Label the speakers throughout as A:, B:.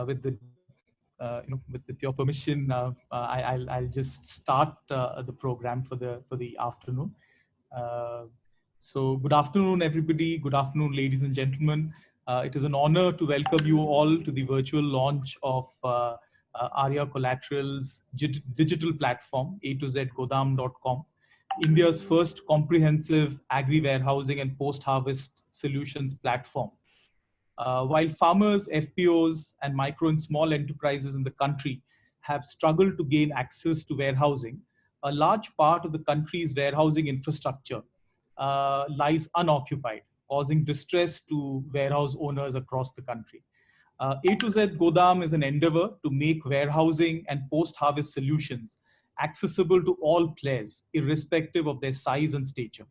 A: with the with your permission, I'll just start the program for the afternoon. Uh, so good afternoon, everybody. Good afternoon, ladies and gentlemen. It is an honor to welcome you all to the virtual launch of Arya Collateral's digital platform, A2Z Godam.com, India's first comprehensive agri-warehousing and post-harvest solutions platform. While farmers, FPOs, and micro and small enterprises in the country have struggled to gain access to warehousing, a large part of the country's warehousing infrastructure lies unoccupied, causing distress to warehouse owners across the country. A2Z Godam is an endeavor to make warehousing and post-harvest solutions accessible to all players, irrespective of their size and stature.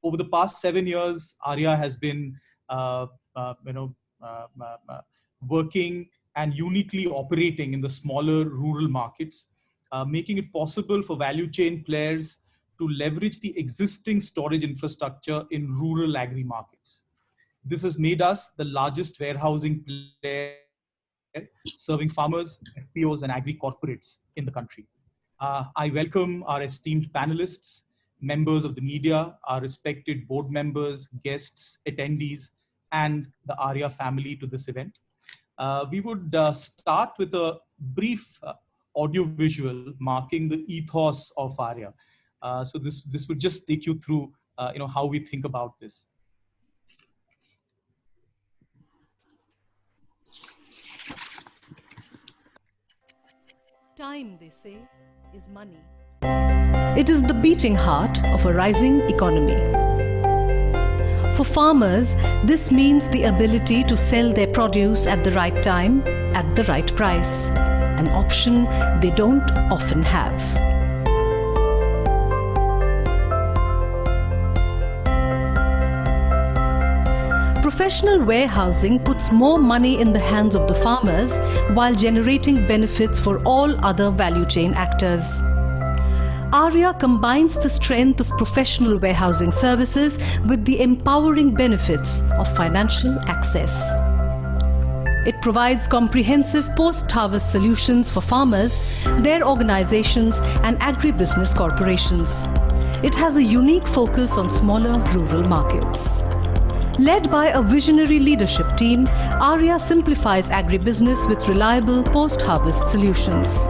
A: Over the past 7 years, Arya has been uh, uh, you know, working and uniquely operating in the smaller rural markets, making it possible for value chain players to leverage the existing storage infrastructure in rural agri markets. This has made us the largest warehousing player serving farmers, FPOs, and agri corporates in the country. I welcome our esteemed panelists, members of the media, our respected board members, guests, attendees, and the Arya family to this event. We would start with a brief audio-visual marking the ethos of Arya. So this would just take you through how we think about this.
B: Time, they say, is money. It is the beating heart of a rising economy. For farmers, this means the ability to sell their produce at the right time, at the right price, an option they don't often have. Professional warehousing puts more money in the hands of the farmers while generating benefits for all other value chain actors. Arya combines the strength of professional warehousing services with the empowering benefits of financial access. It provides comprehensive post-harvest solutions for farmers, their organizations, and agribusiness corporations. It has a unique focus on smaller rural markets. Led by a visionary leadership team, Arya simplifies agribusiness with reliable post-harvest solutions.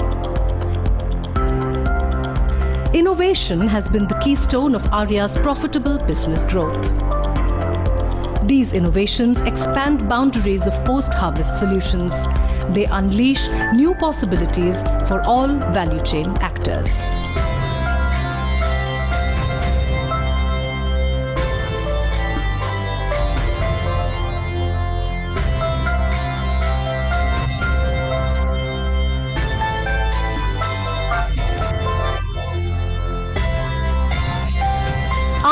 B: Innovation has been the keystone of Arya's profitable business growth. These innovations expand boundaries of post-harvest solutions. They unleash new possibilities for all value chain actors.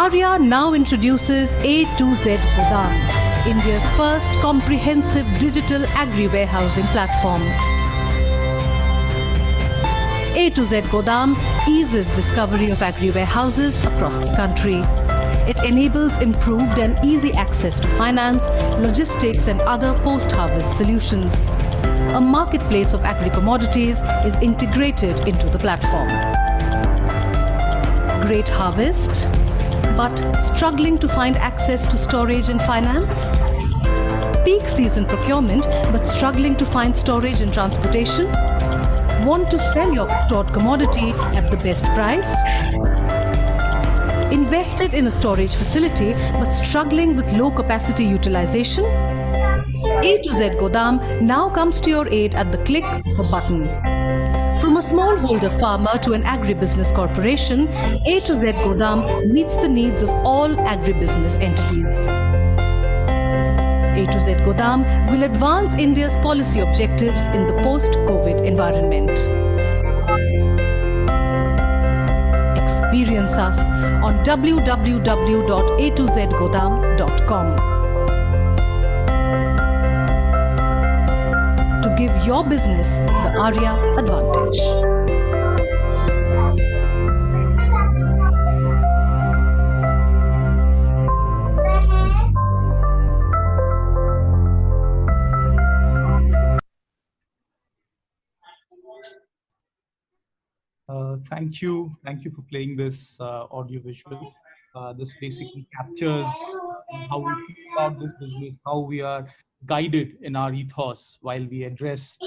B: Arya now introduces A2Z Godam, India's first comprehensive digital agri-warehousing platform. A2Z Godam eases discovery of agri-warehouses across the country. It enables improved and easy access to finance, logistics, and other post-harvest solutions. A marketplace of agri-commodities is integrated into the platform. Great harvest, but struggling to find access to storage and finance? Peak season procurement, but struggling to find storage and transportation? Want to sell your stored commodity at the best price? Invested in a storage facility, but struggling with low capacity utilization? A2Z Godam now comes to your aid at the click of a button. From a smallholder farmer to an agribusiness corporation, A2Z Godam meets the needs of all agribusiness entities. A2Z Godam will advance India's policy objectives in the post-COVID environment. Experience us on www.a2zgodam.com. To give your business the Arya advantage.
A: Thank you for playing this audio visual. This basically captures how we feel about this business, how we are guided in our ethos while we address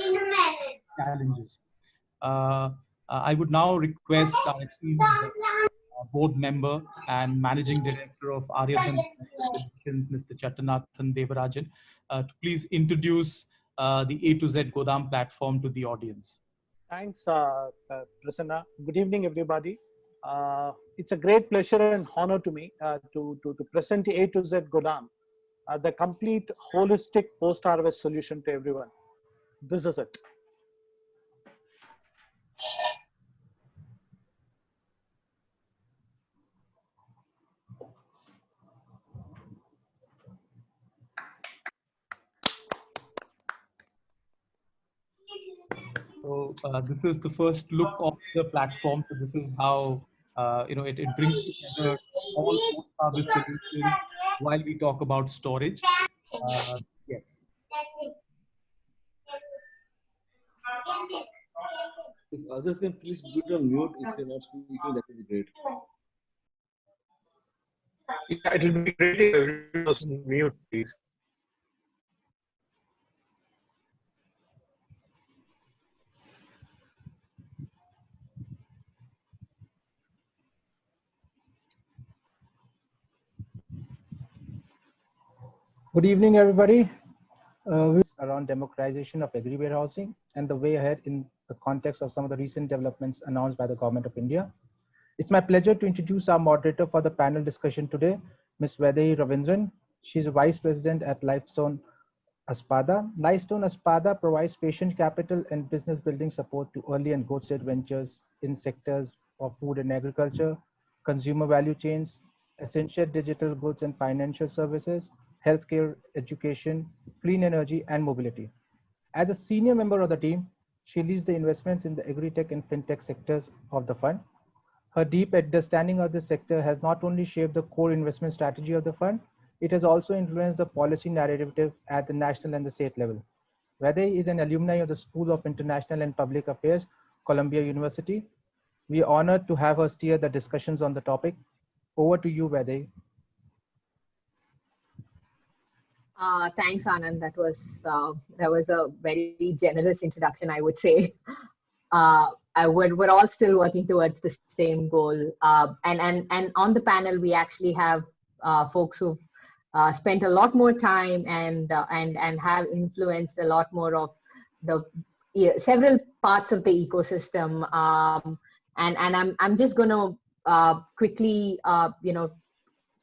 A: challenges. Uh, I would now request our esteemed board member and managing director of Aryadhan Solutions, Mr. Chattanathan Devarajan, to please introduce the A2Z Godam platform to the audience.
C: Thanks, Prasanna. Good evening, everybody. It's a great pleasure and honor to me to present the A2Z Godam, the complete holistic post-harvest solution to everyone. This is it.
A: So this is the first look of the platform. So this is how it brings together all post-harvest solutions while we talk about storage. Yes.
D: If others can please put on mute if you're not speaking, that would be great.
E: Yeah, it will be great if everyone was on mute, please.
F: Good evening, everybody. Around democratization of agri warehousing and the way ahead in the context of some of the recent developments announced by the Government of India. It's my pleasure to introduce our moderator for the panel discussion today, Ms. Vaidehi Ravindran. She's a Vice President at Lifestone Aspada. Lifestone Aspada provides patient capital and business building support to early and growth stage ventures in sectors of food and agriculture, consumer value chains, essential digital goods and financial services, healthcare, education, clean energy, and mobility. As a senior member of the team, she leads the investments in the agri-tech and fintech sectors of the fund. Her deep understanding of this sector has not only shaped the core investment strategy of the fund, it has also influenced the policy narrative at the national and the state level. Vaidehi is an alumni of the School of International and Public Affairs, Columbia University. We are honored to have her steer the discussions on the topic. Over to you, Vaidehi.
G: Thanks, Anand. That was a very generous introduction, I would say. We're all still working towards the same goal. And on the panel, we actually have folks who've spent a lot more time and have influenced a lot more of the several parts of the ecosystem. And I'm just going to quickly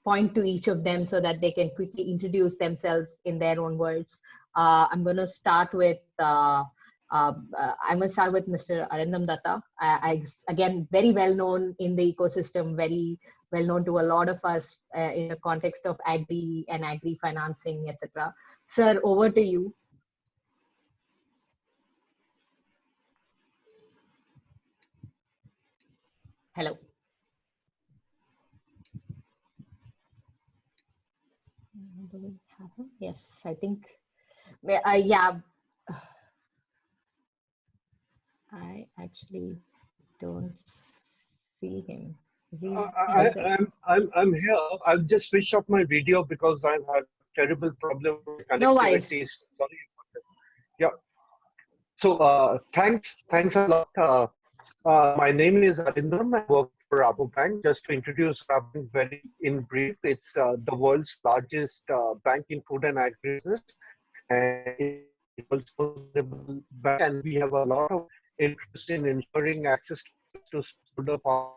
G: point to each of them so that they can quickly introduce themselves in their own words. I'm going to start with Mr. Arindam Datta. Again, very well known in the ecosystem, very well known to a lot of us in the context of agri and agri financing, etc. Sir, over to you. Hello. Do we have him? Yes, I think. Yeah. I actually don't see him.
E: I'm here. I'll just switch off my video because I've had terrible problem with connectivity.
G: No worries.
E: Sorry about that. Yeah. So thanks a lot. My name is Arindam. I work for Rabobank. Just to introduce Rabobank very in brief, it's the world's largest bank in food and agribusiness, and it's also a bank, and we have a lot of interest in ensuring access to the farm.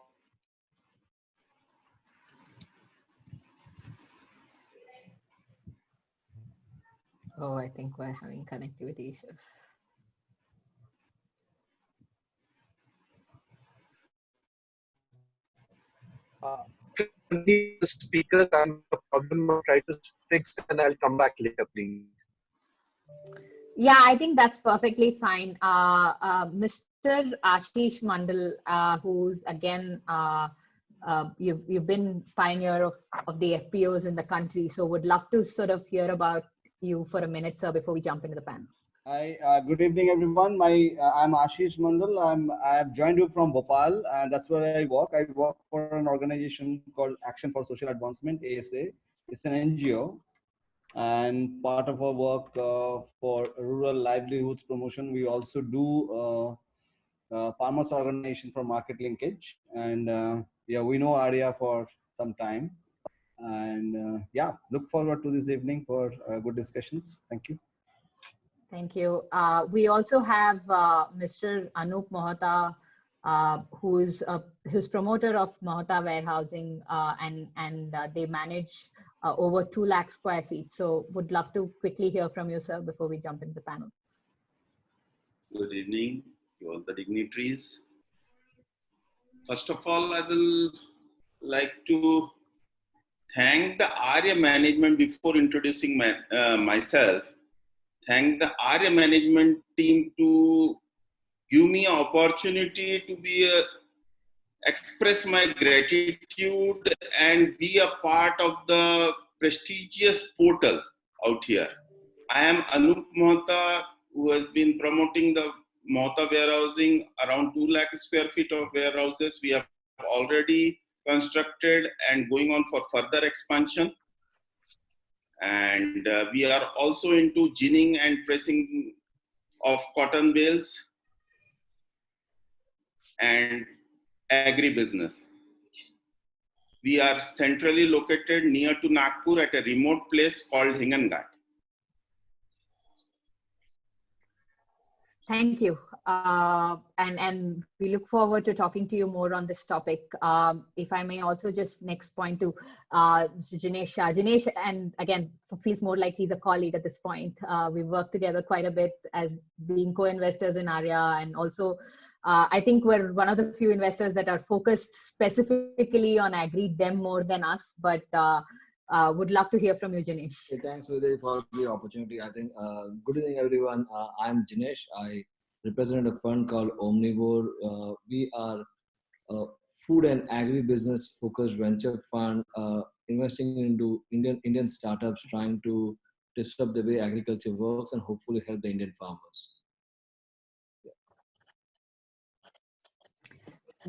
G: Oh, I think we're having connectivity issues.
E: Speakers, I'm a problem. I'll try to fix and I'll come back later, please.
G: Yeah, I think that's perfectly fine. Mr. Ashish Mandal, who's again, you've been pioneer of the FPOs in the country, so would love to sort of hear about you for a minute, sir, before we jump into the panel.
H: Hi, good evening, everyone. I'm Ashish Mandal. I've joined you from Bhopal, and that's where I work. I work for an organization called Action for Social Advancement (ASA). It's an NGO, and part of our work for rural livelihoods promotion, we also do farmers organization for market linkage. And yeah, we know Arya for some time, and yeah, look forward to this evening for good discussions. Thank you.
G: Thank you. We also have Mr. Anup Mohta, who's promoter of Mohta Warehousing, and they manage over 2 lakh square feet. So would love to quickly hear from you, sir, before we jump into the panel.
I: Good evening to all the dignitaries. First of all, I will like to thank the Arya management before introducing myself. Thank the Arya management team to give me an opportunity to express my gratitude and be a part of the prestigious portal out here. I am Anup Mohta, who has been promoting the Mohta warehousing, around 2 lakh square feet of warehouses. We have already constructed and going on for further expansion. And we are also into ginning and pressing of cotton bales and agribusiness. We are centrally located near to Nagpur at a remote place called Hinganghat.
G: Thank you. And we look forward to talking to you more on this topic. If I may also just next point to Jinesh. Jinesh, and again, feels more like he's a colleague at this point. We've worked together quite a bit as being co-investors in Arya, and also I think we're one of the few investors that are focused specifically on agri, them more than us, but would love to hear from you, Jinesh.
D: Okay, thanks Vijay for the opportunity. I think good evening everyone. I'm Jinesh. I represent a fund called Omnivore. We are a food and agri-business focused venture fund investing into Indian startups trying to disrupt the way agriculture works and hopefully help the Indian farmers.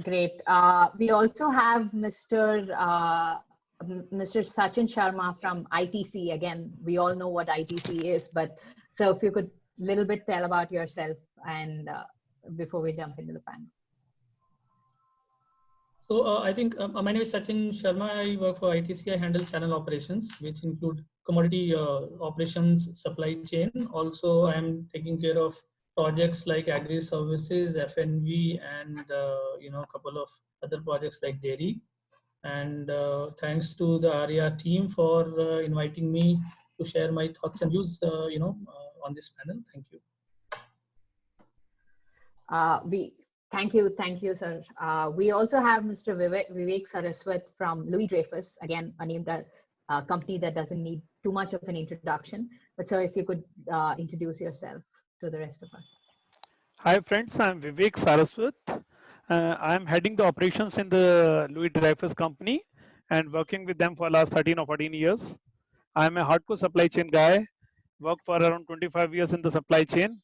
G: Great. We also have Mr. Sachin Sharma from ITC. Again, we all know what ITC is, but so if you could a little bit tell about yourself and before we jump into the panel.
J: So I think my name is Sachin Sharma. I work for ITC. I handle channel operations, which include commodity operations, supply chain. Also, I'm taking care of projects like agri services, FNV, and a couple of other projects like dairy. And thanks to the Arya team for inviting me to share my thoughts and views, on this panel. Thank you.
G: Thank you, sir. We also have Mr. Vivek Saraswat from Louis Dreyfus, again, a name that company that doesn't need too much of an introduction. But sir, if you could introduce yourself to the rest of us.
K: Hi friends, I'm Vivek Saraswat. I'm heading the operations in the Louis Dreyfus company and working with them for the last 13 or 14 years. I'm a hardcore supply chain guy, worked for around 25 years in the supply chain.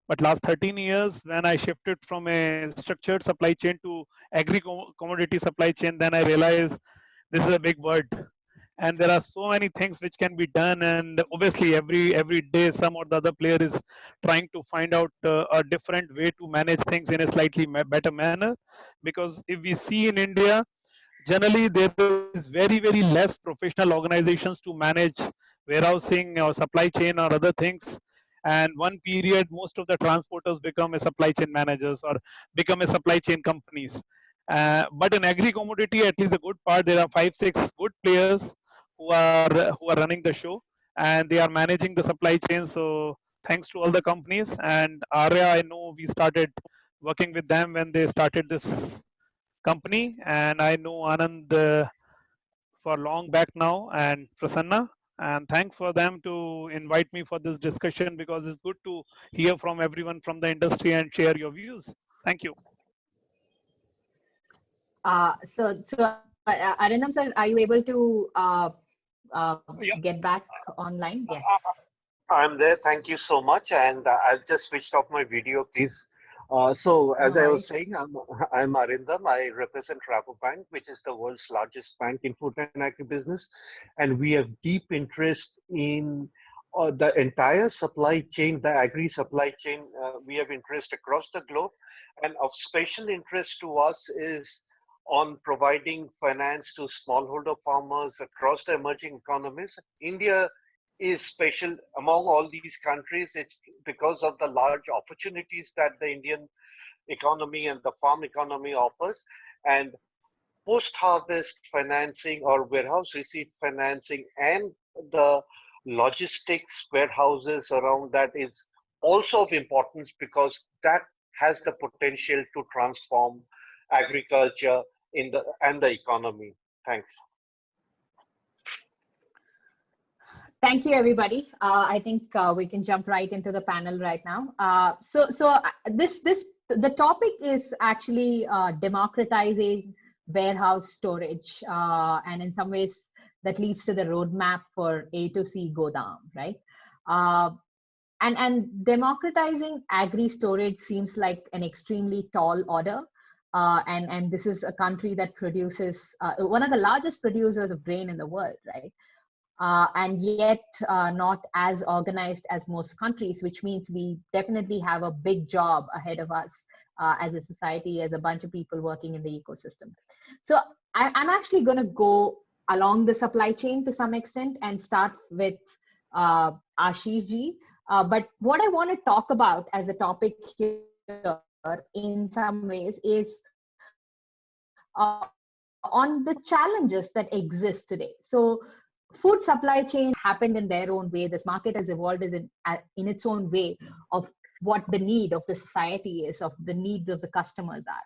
K: But last 13 years, when I shifted from a structured supply chain to agri-commodity supply chain, then I realized this is a big word. And there are so many things which can be done. And obviously, every day, some or the other player is trying to find out a different way to manage things in a slightly better manner. Because if we see in India, generally there is very less professional organizations to manage warehousing or supply chain or other things. And one period, most of the transporters become a supply chain managers or become a supply chain companies. But in agri commodity, at least the good part, there are 5-6 good players who are running the show, and they are managing the supply chain. So thanks to all the companies. And Arya, I know we started working with them when they started this company, and I know Anand for long back now, and Prasanna, and thanks for them to invite me for this discussion, because it's good to hear from everyone from the industry and share your views. Thank you.
G: Arindam sir, are you able to get back online? Yes.
E: I'm there. Thank you so much. And I've just switched off my video, please. So,
G: No
E: as I was
G: worries.
E: saying, I'm Arindam. I represent Rabobank, which is the world's largest bank in food and agribusiness. And we have deep interest in the entire supply chain, the agri supply chain. We have interest across the globe. And of special interest to us is on providing finance to smallholder farmers across the emerging economies. India is special among all these countries. It's because of the large opportunities that the Indian economy and the farm economy offers. And post-harvest financing or warehouse receipt financing and the logistics warehouses around that is also of importance because that has the potential to transform agriculture in the and the economy. Thanks.
G: Thank you, everybody. I think we can jump right into the panel right now. The topic is actually democratizing warehouse storage, and in some ways that leads to the roadmap for A2Z Godam, right? Uh, and democratizing agri storage seems like an extremely tall order. And this is a country that produces one of the largest producers of grain in the world, right? And yet not as organized as most countries, which means we definitely have a big job ahead of us as a society, as a bunch of people working in the ecosystem. So I'm actually going to go along the supply chain to some extent and start with Ashish ji. But what I want to talk about as a topic here in some ways is on the challenges that exist today. So food supply chain happened in their own way. This market has evolved in its own way of what the need of the society is, of the needs of the customers are.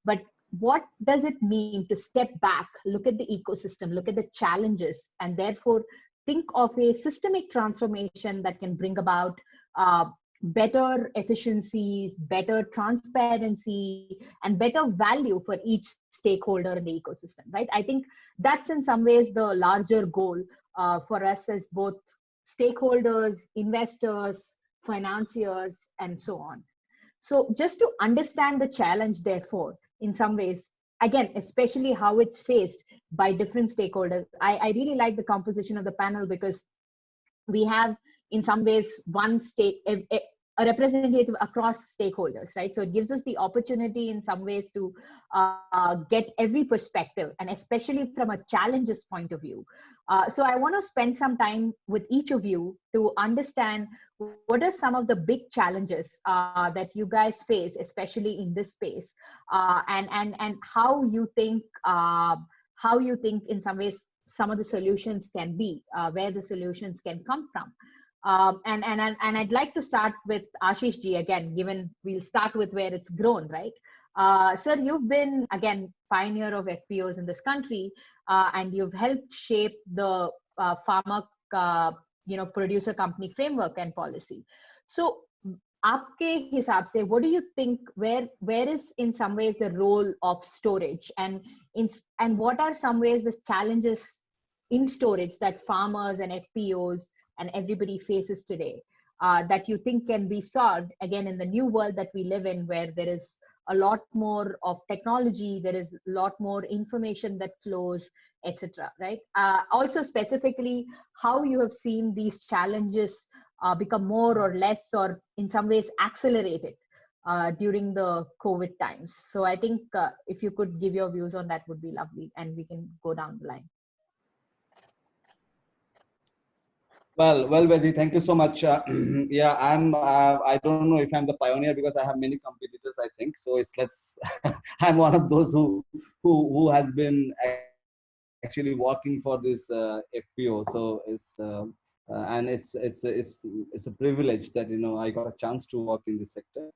G: But what does it mean to step back, look at the ecosystem, look at the challenges, and therefore think of a systemic transformation that can bring about better efficiency, better transparency, and better value for each stakeholder in the ecosystem, right? I think that's in some ways the larger goal for us as both stakeholders, investors, financiers, and so on. So just to understand the challenge, therefore, in some ways, again, especially how it's faced by different stakeholders, I really like the composition of the panel because we have in some ways one state a representative across stakeholders, right? So it gives us the opportunity in some ways to get every perspective, and especially from a challenges point of view. So I want to spend some time with each of you to understand what are some of the big challenges that you guys face, especially in this space, and how you think in some ways some of the solutions can be, where the solutions can come from. And I'd like to start with Ashish ji again, given we'll start with where it's grown, right? Sir, you've been, again, pioneer of FPOs in this country, and you've helped shape the farmer, producer company framework and policy. So, आपके हिसाब से, what do you think, where is in some ways the role of storage, and what are some ways the challenges in storage that farmers and FPOs and everybody faces today, that you think can be solved, again, in the new world that we live in, where there is a lot more of technology, there is a lot more information that flows, etc., right? Also specifically, how you have seen these challenges become more or less, or in some ways accelerated during the COVID times. So I think if you could give your views on that would be lovely, and we can go down the line.
H: Well, Vezi, thank you so much. Yeah, I don't know if I'm the pioneer because I have many competitors, I think. So I'm one of those who has been actually working for this FPO. So and it's a privilege that I got a chance to work in this sector.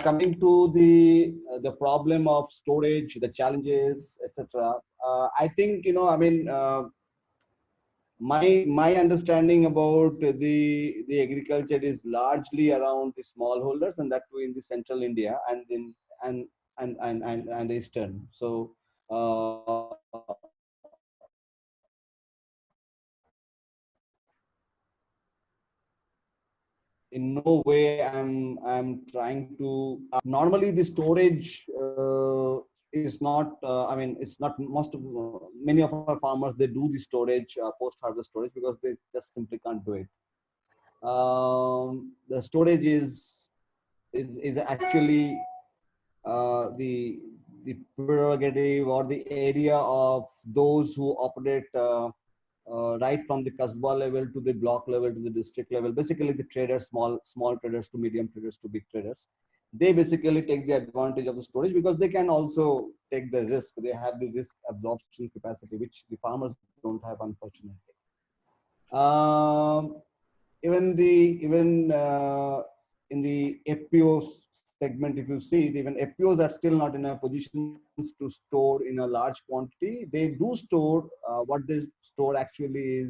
H: Coming to the problem of storage, the challenges, etc. I think my understanding about the agriculture is largely around the smallholders, and that too in the central India and eastern. So in no way I'm trying to. Normally, the storage is not. I mean, it's not most of many of our farmers, they do the storage, post harvest storage, because they just simply can't do it. The storage is actually the prerogative or the area of those who operate right from the Kasbah level to the block level to the district level. Basically, the traders, small traders to medium traders to big traders, they basically take the advantage of the storage because they can also take the risk. They have the risk absorption capacity, which the farmers don't have, unfortunately. Um, even in the FPO segment, if you see, even FPOs are still not in a position to store in a large quantity. They do store, what they store actually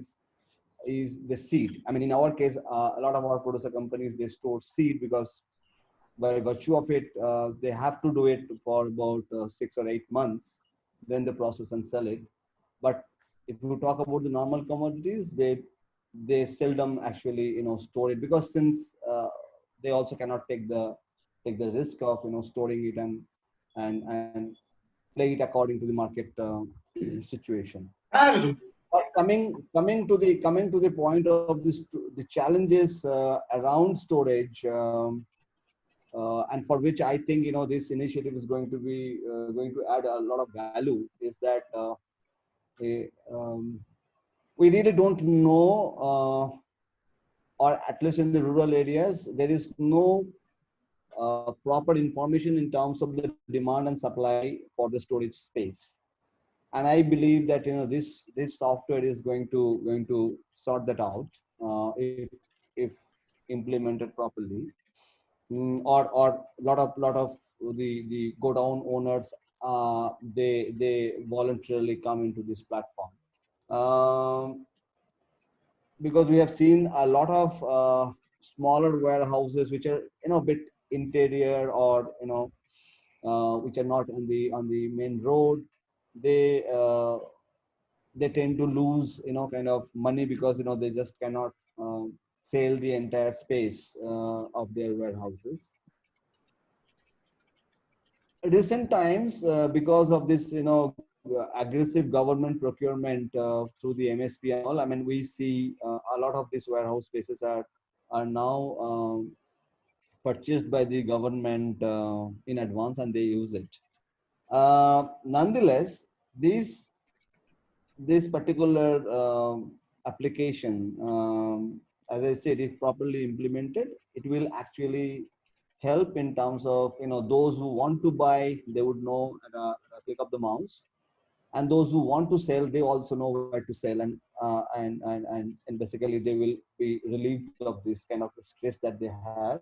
H: is the seed. I mean, in our case, a lot of our producer companies, they store seed because by virtue of it, they have to do it for about 6 or 8 months, then they process and sell it. But if you talk about the normal commodities, they seldom actually store it, because since they also cannot take the risk of storing it and play it according to the market situation. But coming to the point of this, the challenges around storage, and for which I think this initiative is going to be going to add a lot of value, is that we really don't know, or at least in the rural areas, there is no proper information in terms of the demand and supply for the storage space. And I believe that this software is going to sort that out, if implemented properly. Or lot of the go down owners, they voluntarily come into this platform. Because we have seen a lot of smaller warehouses which are a bit interior, or which are not on the main road. They tend to lose kind of money, because they just cannot sell the entire space of their warehouses. Recent times, because of this aggressive government procurement through the MSP and all, I mean, we see a lot of these warehouse spaces are now purchased by the government in advance, and they use it. Nonetheless, this particular application, as I said, if properly implemented, it will actually help in terms of those who want to buy, they would know at a click of the mouse, and those who want to sell, they also know where to sell, and basically they will be relieved of this kind of stress that they have,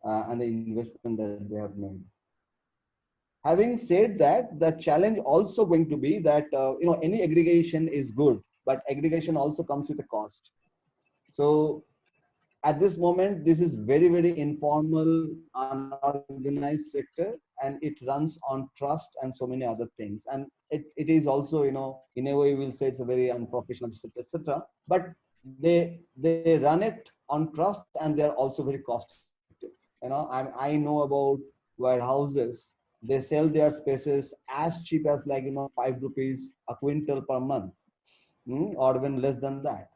H: and the investment that they have made. Having said that, the challenge also going to be that any aggregation is good, but aggregation also comes with a cost. So at this moment, this is very, very informal, unorganized sector, and it runs on trust and so many other things. And it is also, in a way, we'll say it's a very unprofessional sector, etc. But they run it on trust, and they're also very cost effective. I know about warehouses. They sell their spaces as cheap as like 5 rupees a quintal per month, or even less than that.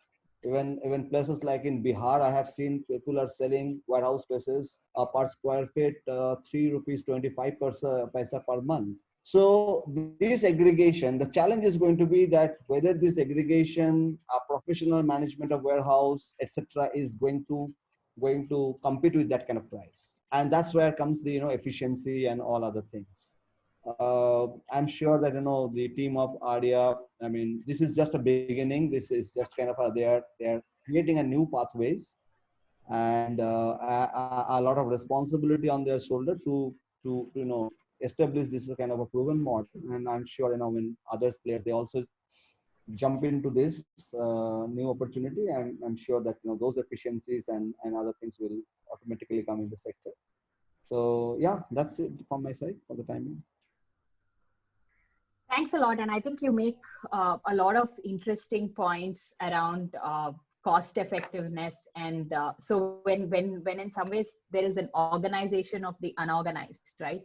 H: Even places like in Bihar, I have seen people are selling warehouse spaces per square feet 3 rupees 25 paisa per month. So this aggregation, the challenge is going to be that whether this aggregation, professional management of warehouse, etc., is going to compete with that kind of price, and that's where comes the efficiency and all other things. I'm sure that the team of ARIA, I mean, this is just a beginning. This is just kind of they're creating a new pathways, and a lot of responsibility on their shoulder to establish this as kind of a proven model. And I'm sure when other players, they also jump into this new opportunity, I'm sure that those efficiencies and other things will automatically come in the sector. So yeah, that's it from my side for the time being.
G: Thanks a lot. And I think you make a lot of interesting points around cost effectiveness. And so when in some ways there is an organization of the unorganized, right?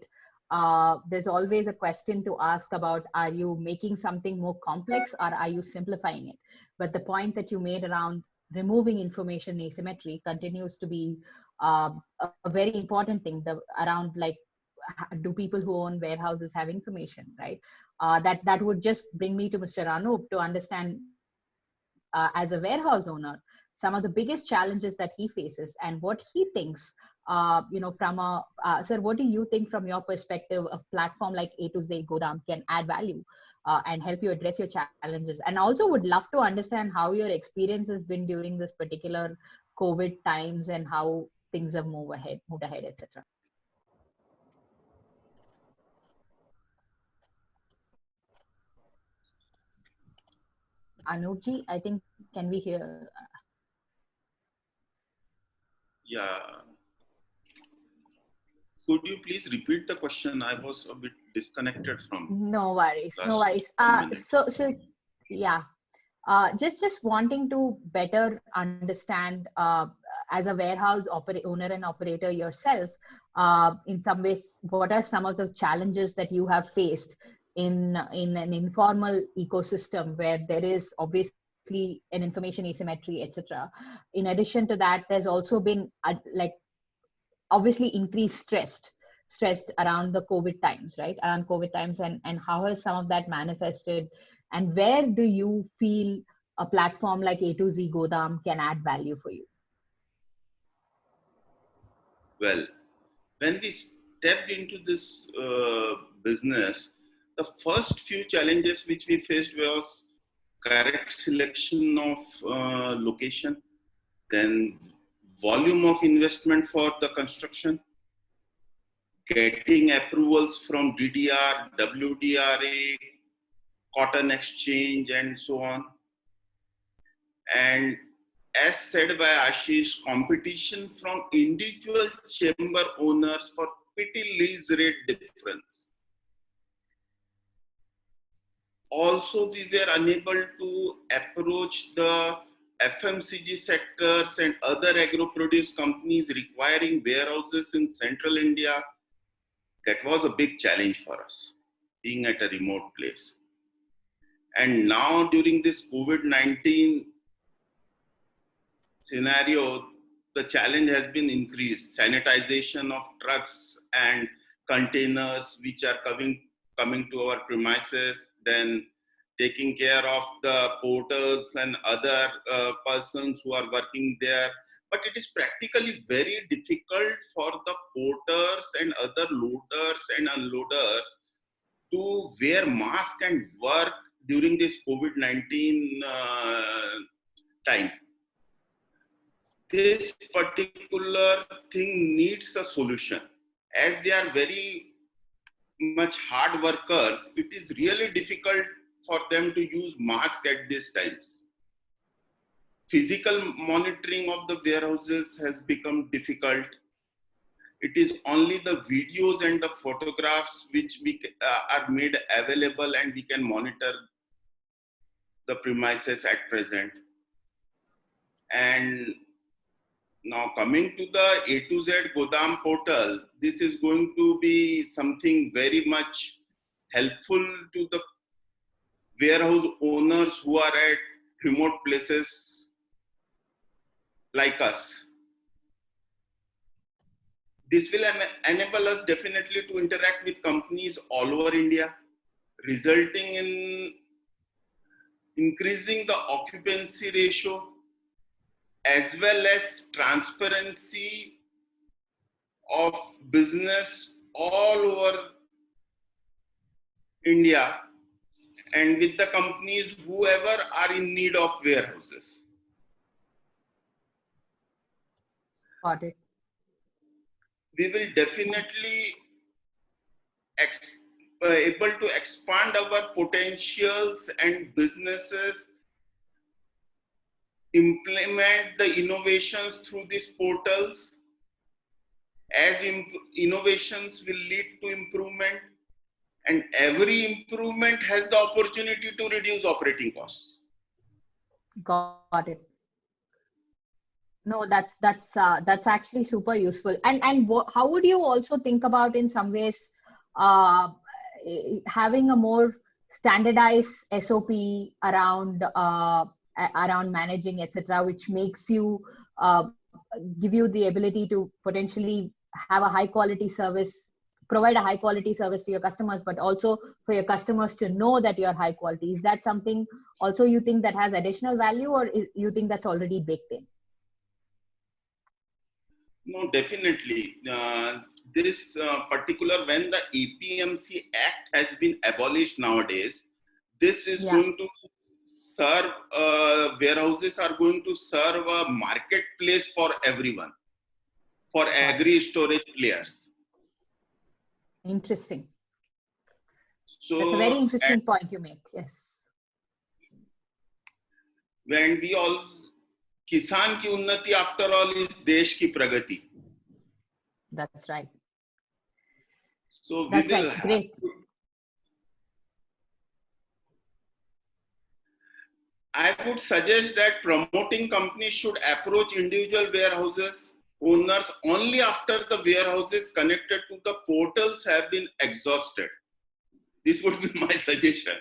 G: There's always a question to ask about, are you making something more complex or are you simplifying it? But the point that you made around removing information asymmetry continues to be a very important thing, around like, do people who own warehouses have information, right? That would just bring me to Mr. Anup to understand, as a warehouse owner, some of the biggest challenges that he faces and what he thinks, from sir, what do you think from your perspective a platform like A2Z Godam can add value and help you address your challenges? And also would love to understand how your experience has been during this particular COVID times and how things have moved ahead, etc. Anupji, I think, can we hear?
I: Yeah. Could you please repeat the question? I was a bit disconnected from.
G: No worries, no
I: last
G: worries.
I: 2 minutes.
G: So yeah, just wanting to better understand, as a warehouse owner and operator yourself, in some ways, what are some of the challenges that you have faced in an informal ecosystem where there is obviously an information asymmetry, etc. In addition to that, there's also been like obviously increased stressed around the COVID times, right? Around COVID times, and how has some of that manifested, and where do you feel a platform like A2Z Godam can add value for you?
I: Well, when we stepped into this business, the first few challenges which we faced was correct selection of location, then volume of investment for the construction, getting approvals from DDR, WDRA, cotton exchange, and so on. And as said by Ashish, competition from individual chamber owners for petty lease rate difference. Also, we were unable to approach the FMCG sectors and other agro-produce companies requiring warehouses in central India. That was a big challenge for us, being at a remote place. And now during this COVID-19 scenario, the challenge has been increased. Sanitization of trucks and containers which are coming to our premises, then taking care of the porters and other persons who are working there. But it is practically very difficult for the porters and other loaders and unloaders to wear mask and work during this COVID-19 time. This particular thing needs a solution. As they are very much hard workers, it is really difficult for them to use mask at these times. Physical monitoring of the warehouses has become difficult. It is only the videos and the photographs which are made available, and we can monitor the premises at present. And now coming to the A2Z Godam portal, this is going to be something very much helpful to the warehouse owners who are at remote places like us. This will enable us definitely to interact with companies all over India, resulting in increasing the occupancy ratio as well as transparency of business all over India, and with the companies whoever are in need of warehouses.
G: Got it.
I: We will definitely able to expand our potentials and businesses, implement the innovations through these portals, as innovations will lead to improvement, and every improvement has the opportunity to reduce operating costs.
G: Got it. No, that's actually super useful. And how would you also think about in some ways uh, having a more standardized SOP around around managing, etc., which makes you uh, give you the ability to potentially have a high quality service, provide a high quality service to your customers, but also for your customers to know that you're high quality. Is that something also you think that has additional value, or you think that's already baked in?
I: No, definitely. This particular, when the APMC Act has been abolished nowadays, this is going to serve, warehouses are going to serve a marketplace for everyone, for agri-storage players.
G: Interesting.
I: So
G: that's a very interesting point you make. Yes.
I: When we all, किसान की उन्नति after all is देश की प्रगति.
G: That's right.
I: So
G: that's right. Great.
I: I would suggest that promoting companies should approach individual warehouses owners only after the warehouses connected to the portals have been exhausted. This would be my suggestion.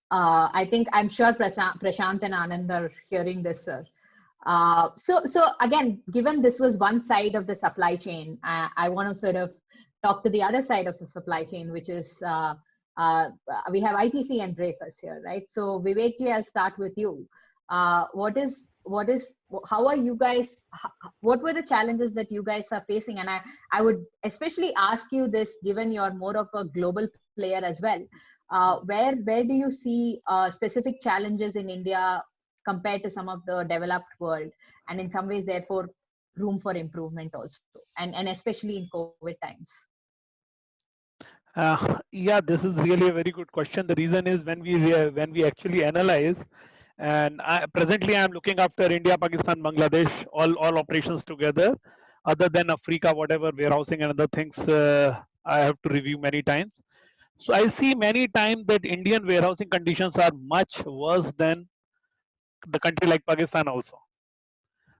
G: I'm sure Prashant and Anand are hearing this, sir. So again, given this was one side of the supply chain, I want to sort of talk to the other side of the supply chain, which is we have ITC and Dreyfus here, right? So Vivekji, I'll start with you. How are you guys, what were the challenges that you guys are facing? And I would especially ask you this, given you're more of a global player as well. Where do you see specific challenges in India compared to some of the developed world, and in some ways therefore room for improvement also, and especially in COVID times?
K: Yeah, this is really a very good question. The reason is when we actually analyze, and presently I'm looking after India, Pakistan, Bangladesh, all operations together, other than Africa, whatever warehousing and other things I have to review many times. So I see many times that Indian warehousing conditions are much worse than the country like Pakistan also.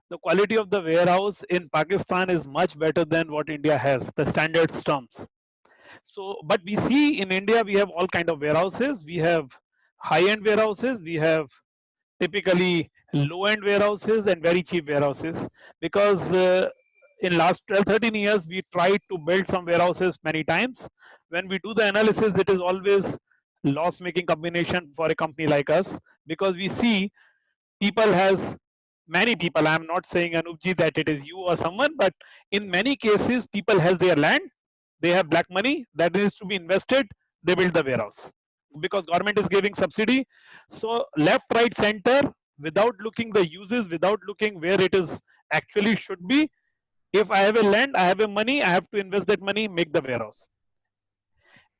K: The quality of the warehouse in Pakistan is much better than what India has, the standards terms. So, but we see in India, we have all kind of warehouses. We have high-end warehouses. We have typically low-end warehouses and very cheap warehouses. Because in last 12, 13 years, we tried to build some warehouses many times. When we do the analysis, it is always loss-making combination for a company like us, because we see people has many people. I'm not saying Anupji that it is you or someone, but in many cases, people has their land. They have black money that needs to be invested. They build the warehouse because government is giving subsidy. So left, right, center, without looking the uses, without looking where it is actually should be. If I have a land, I have a money, I have to invest that money, make the warehouse.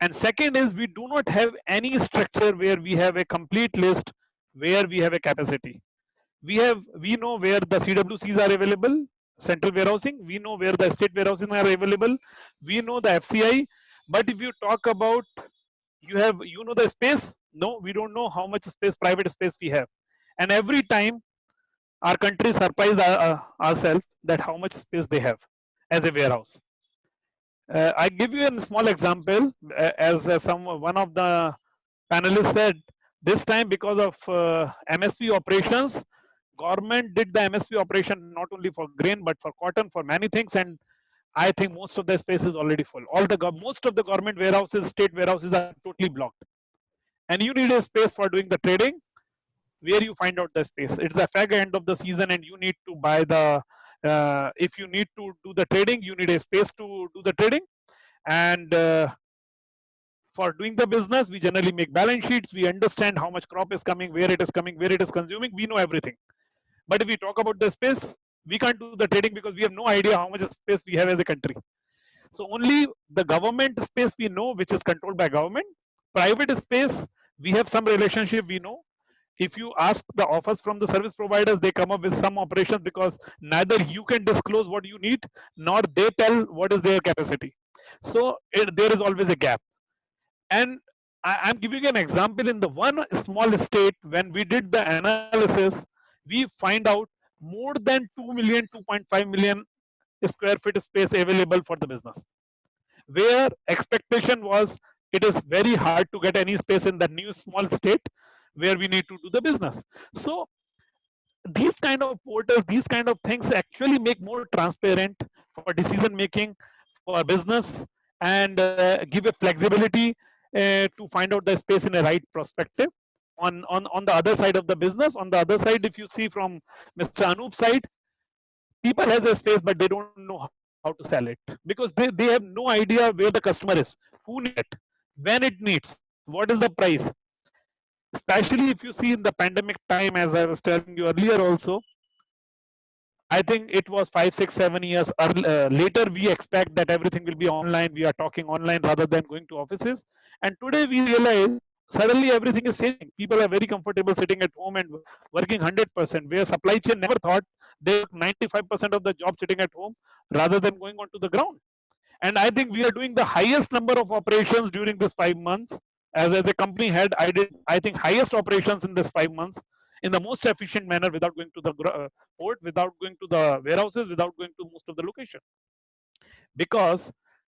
K: And second is we do not have any structure where we have a complete list where we have a capacity. We know where the CWCs are available, central warehousing. We know where the state warehousing are available. We know the FCI. But if you talk about you know the space, no, we don't know how much space, private space we have. And every time our country surprise ourselves that how much space they have as a warehouse. I give you a small example. As one of the panelists said, this time because of MSP operations, government did the MSP operation not only for grain but for cotton, for many things, and I think most of the space is already full. Most of the government warehouses, state warehouses are totally blocked, and you need a space for doing the trading. Where you find out the space? It's the fag end of the season, and you need to buy the. If you need to do the trading, you need a space to do the trading, and for doing the business, we generally make balance sheets. We understand how much crop is coming, where it is coming, where it is consuming. We know everything. But if we talk about the space, we can't do the trading because we have no idea how much space we have as a country. So only the government space we know, which is controlled by government. Private space, we have some relationship, we know. If you ask the offers from the service providers, they come up with some operations because neither you can disclose what you need, nor they tell what is their capacity. So there is always a gap. And I'm giving an example in the one small state when we did the analysis, we find out more than 2 million, 2.5 million square feet space available for the business, where expectation was it is very hard to get any space in the new small state where we need to do the business. So these kind of portals, these kind of things actually make more transparent for decision making for business, and give a flexibility to find out the space in a right perspective. On the other side of the business, on the other side, if you see from Mr. Anoop's side, people has a space but they don't know how to sell it, because they have no idea where the customer is, who needs it, when it needs, what is the price. Especially if you see in the pandemic time, as I was telling you earlier also, I think it was 5, 6, 7 years later, we expect that everything will be online. We are talking online rather than going to offices. And today we realize suddenly everything is changing. People are very comfortable sitting at home and working 100%, where supply chain never thought they 95% of the job sitting at home rather than going onto the ground. And I think we are doing the highest number of operations during this 5 months. As a company head, I did, I think, highest operations in this 5 months in the most efficient manner, without going to the port, without going to the warehouses, without going to most of the location, because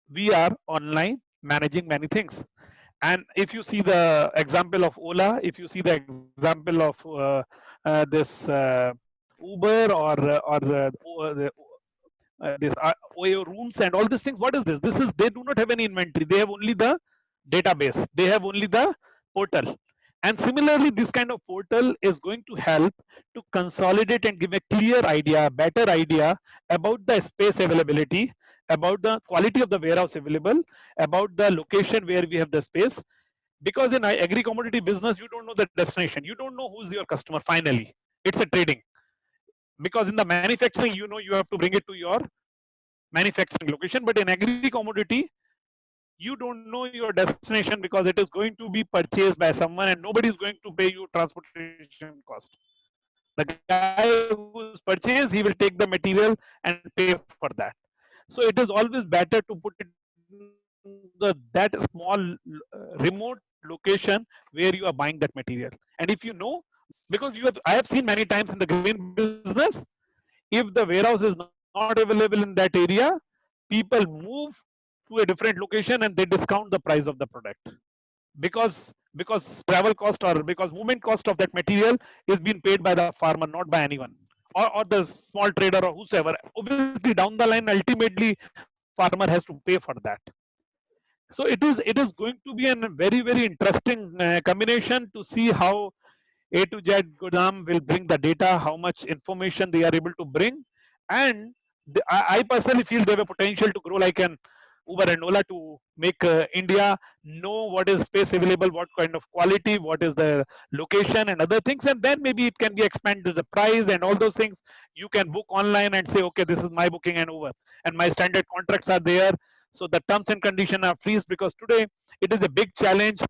K: we are online managing many things. And if you see the example of Ola, if you see the example of this Uber, or this OYO rooms and all these things, what is this? This is, they do not have any inventory. They have only the database. They have only the portal. And similarly, this kind of portal is going to help to consolidate and give a clear idea, better idea about the space availability, about the quality of the warehouse available, about the location where we have the space. Because in agri commodity business, you don't know the destination. You don't know who's your customer finally. It's a trading. Because in the manufacturing, you know, you have to bring it to your manufacturing location. But in agri commodity, you don't know your destination, because it is going to be purchased by someone and nobody is going to pay you transportation cost. The guy who's purchased, he will take the material and pay for that. So it is always better to put it in that small remote location where you are buying that material. And if you know, because I have seen many times in the grain business, if the warehouse is not available in that area, people move to a different location and they discount the price of the product, because travel cost or because movement cost of that material is being paid by the farmer, not by anyone, or the small trader or whosoever. Obviously down the line, ultimately farmer has to pay for that. So it is going to be a very interesting combination to see how A2Z Godam will bring the data, how much information they are able to bring. And I personally feel they have a potential to grow like an Uber and Ola, to make India know what is space available, what kind of quality, what is the location and other things. And then maybe it can be expanded the price and all those things. You can book online and say, okay, this is my booking and over. And my standard contracts are there. So the terms and conditions are freeze, because today it is a big challenge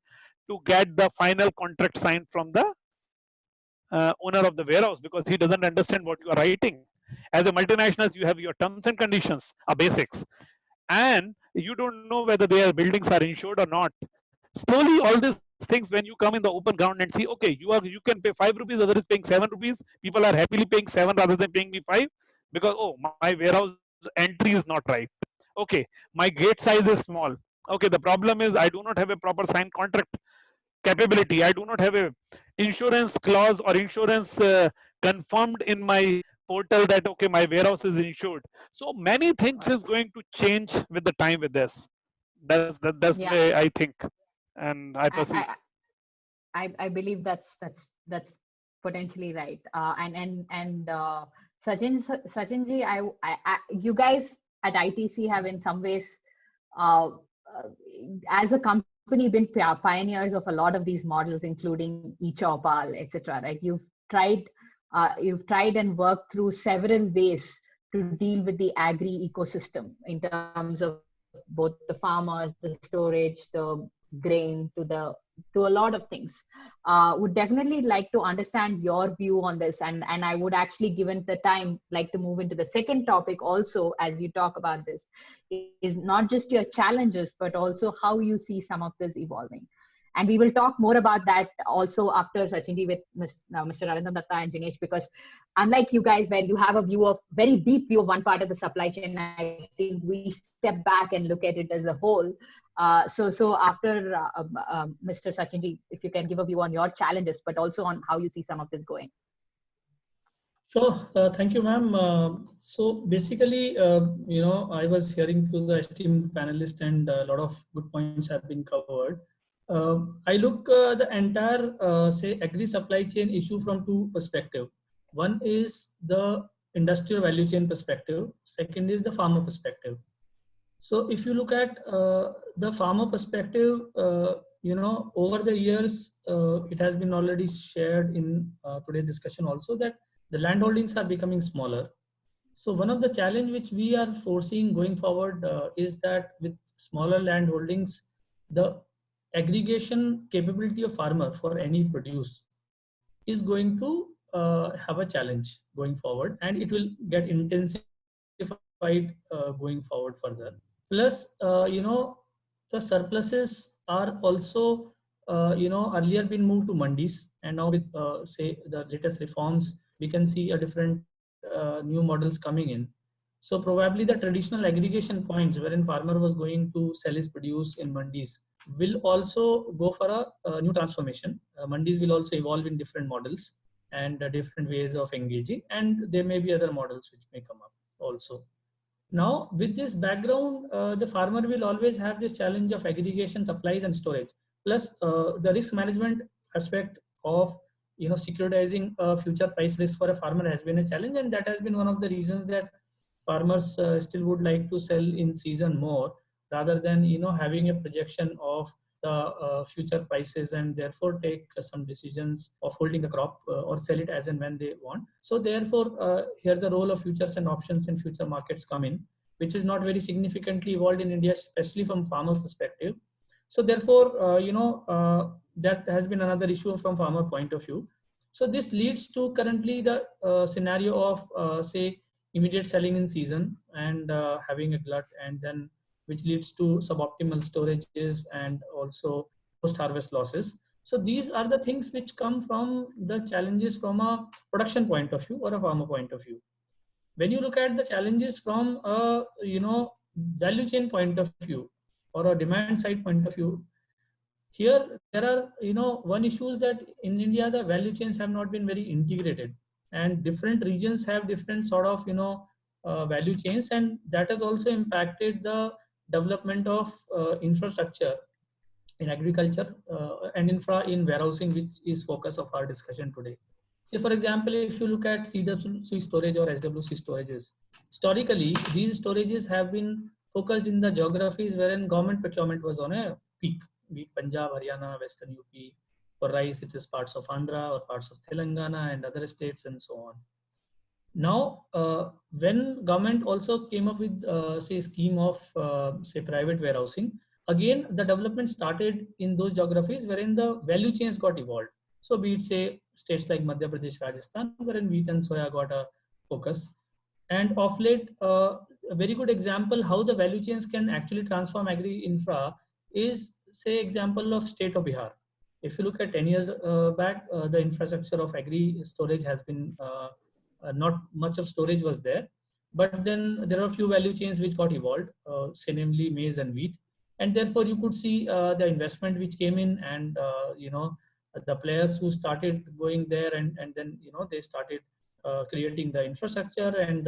K: to get the final contract signed from the owner of the warehouse, because he doesn't understand what you are writing. As a multinational, you have your terms and conditions are basics, and you don't know whether their buildings are insured or not. Slowly, all these things, when you come in the open ground and see, okay, you can pay 5 rupees, other is paying 7 rupees. People are happily paying 7 rather than paying me 5, because oh, my warehouse entry is not right. Okay, my gate size is small. Okay, the problem is I do not have a proper signed contract capability. I do not have a insurance clause or insurance confirmed in my portal that okay, my warehouse is insured. So many things is going to change with the time with this. That's the
G: Yeah,
K: way I think and I perceive.
G: I believe that's potentially right. And Sachinji, you guys at ITC have in some ways, uh, as a company, been pioneers of a lot of these models, including e-Chopal, etc. Right? You've tried and worked through several ways to deal with the agri ecosystem in terms of both the farmers, the storage, the grain, to a lot of things. Would definitely like to understand your view on this, and I would actually, given the time, like to move into the second topic also, as you talk about this, is not just your challenges but also how you see some of this evolving. And we will talk more about that also after Sachinji with Mr. Arindam Datta and Jinesh, because unlike you guys, where you have a view of very deep view of one part of the supply chain, I think we step back and look at it as a whole. So after Mr. Sachinji, if you can give a view on your challenges, but also on how you see some of this going.
J: So thank you, ma'am. So basically, I was hearing to the esteemed panelists, and a lot of good points have been covered. I look the entire, say, agri supply chain issue from two perspectives. One is the industrial value chain perspective. Second is the farmer perspective. So if you look at the farmer perspective, over the years, it has been already shared in today's discussion also that the land holdings are becoming smaller. So one of the challenge which we are foreseeing going forward is that with smaller land holdings, the aggregation capability of farmer for any produce is going to have a challenge going forward, and it will get intensified going forward further. Plus, the surpluses are also, earlier been moved to mandis, and now with, say, the latest reforms, we can see a different new models coming in. So probably the traditional aggregation points wherein farmer was going to sell his produce in mandis will also go for a new transformation. Mandis will also evolve in different models and different ways of engaging, and there may be other models which may come up also. Now, with this background, the farmer will always have this challenge of aggregation, supplies, and storage. Plus, the risk management aspect of securitizing future price risk for a farmer has been a challenge, and that has been one of the reasons that farmers still would like to sell in season more rather than having a projection of the future prices, and therefore take some decisions of holding the crop or sell it as and when they want. So therefore, here the role of futures and options in future markets come in, which is not very significantly evolved in India, especially from farmer perspective. So therefore, that has been another issue from farmer point of view. So this leads to currently the scenario of say immediate selling in season and having a glut, and then which leads to suboptimal storages and also post-harvest losses. So these are the things which come from the challenges from a production point of view or a farmer point of view. When you look at the challenges from a value chain point of view or a demand side point of view, here there are one issue is that in India the value chains have not been very integrated, and different regions have different sort of value chains, and that has also impacted the development of infrastructure in agriculture and infra in warehousing, which is focus of our discussion today. Say for example, if you look at CWC storage or SWC storages, historically these storages have been focused in the geographies wherein government procurement was on a peak, be it Punjab, Haryana, Western UP. For rice, it is parts of Andhra or parts of Telangana and other states and so on. Now, when government also came up with say scheme of say private warehousing, again the development started in those geographies wherein the value chains got evolved. So be it say states like Madhya Pradesh, Rajasthan, wherein wheat and soya got a focus. And of late, a very good example how the value chains can actually transform agri infra is say example of state of Bihar. If you look at 10 years back, the infrastructure of agri storage has been not much of storage was there, but then there are a few value chains which got evolved, say namely maize and wheat, and therefore you could see the investment which came in, and the players who started going there, and then they started creating the infrastructure, and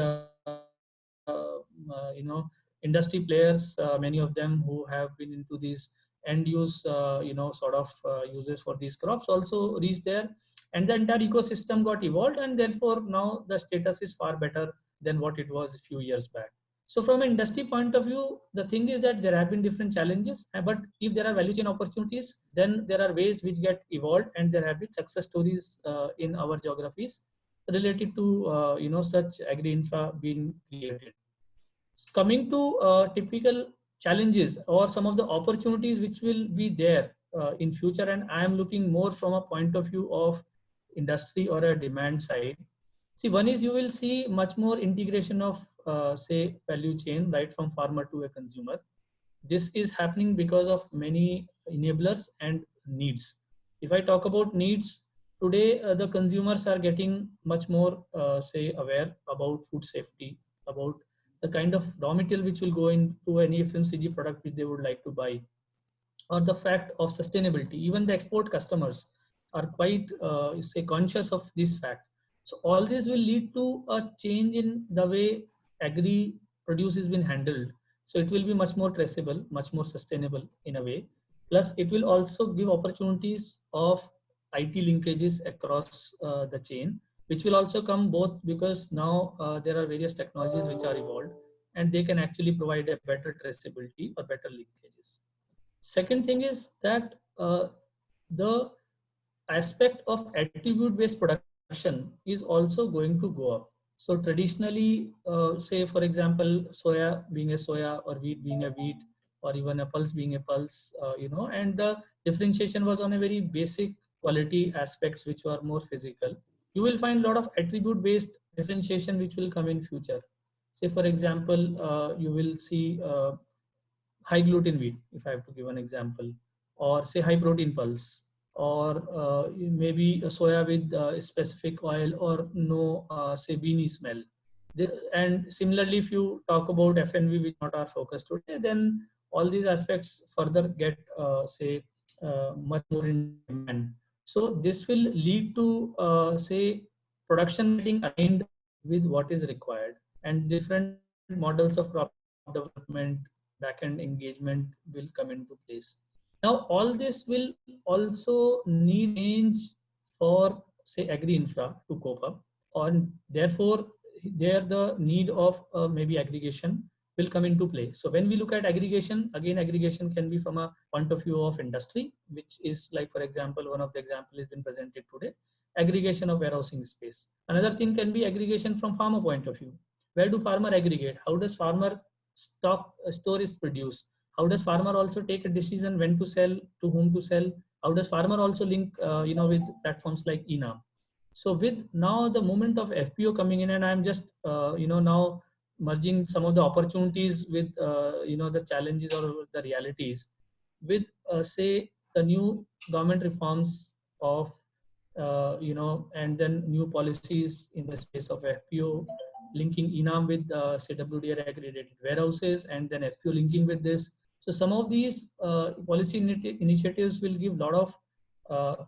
J: industry players, many of them who have been into these end use sort of uses for these crops also reached there, and the entire ecosystem got evolved, and therefore now the status is far better than what it was a few years back. So from an industry point of view, the thing is that there have been different challenges, but if there are value chain opportunities, then there are ways which get evolved, and there have been success stories in our geographies related to such agri infra being created. Coming to typical challenges or some of the opportunities which will be there in future, and I am looking more from a point of view of industry or a demand side. See, one is you will see much more integration of say value chain right from farmer to a consumer. This is happening because of many enablers and needs. If I talk about needs, today the consumers are getting much more say aware about food safety, about the kind of raw material which will go into any FMCG product which they would like to buy, or the fact of sustainability. Even the export customers are quite say conscious of this fact. So all this will lead to a change in the way agri produce is being handled. So it will be much more traceable, much more sustainable in a way. Plus it will also give opportunities of IT linkages across the chain, which will also come both because now there are various technologies which are evolved, and they can actually provide a better traceability or better linkages. Second thing is that the aspect of attribute based production is also going to go up. So traditionally, say for example, soya being a soya or wheat being a wheat or even a pulse being a pulse, and the differentiation was on a very basic quality aspects which were more physical. You will find a lot of attribute based differentiation which will come in future. Say for example, you will see high gluten wheat, if I have to give an example, or say high protein pulse, or maybe a soya with specific oil or no, say beanie smell. And similarly, if you talk about FNV, which is not our focus today, then all these aspects further get, say, much more in demand. So this will lead to, say, production getting aligned with what is required, and different models of crop development, backend engagement will come into place. Now, all this will also need change for, say, agri infra to cope up, and therefore, there the need of maybe aggregation will come into play. So when we look at aggregation, again, aggregation can be from a point of view of industry, which is like, for example, one of the example has been presented today, aggregation of warehousing space. Another thing can be aggregation from farmer point of view. Where do farmer aggregate? How does farmer stock store is produced? How does farmer also take a decision when to sell, to whom to sell? How does farmer also link, with platforms like enam? So with now the movement of FPO coming in, and I'm just now merging some of the opportunities with the challenges or the realities, with say the new government reforms of and then new policies in the space of FPO, linking enam with say WDR accredited warehouses, and then FPO linking with this. So some of these policy initiatives will give a lot of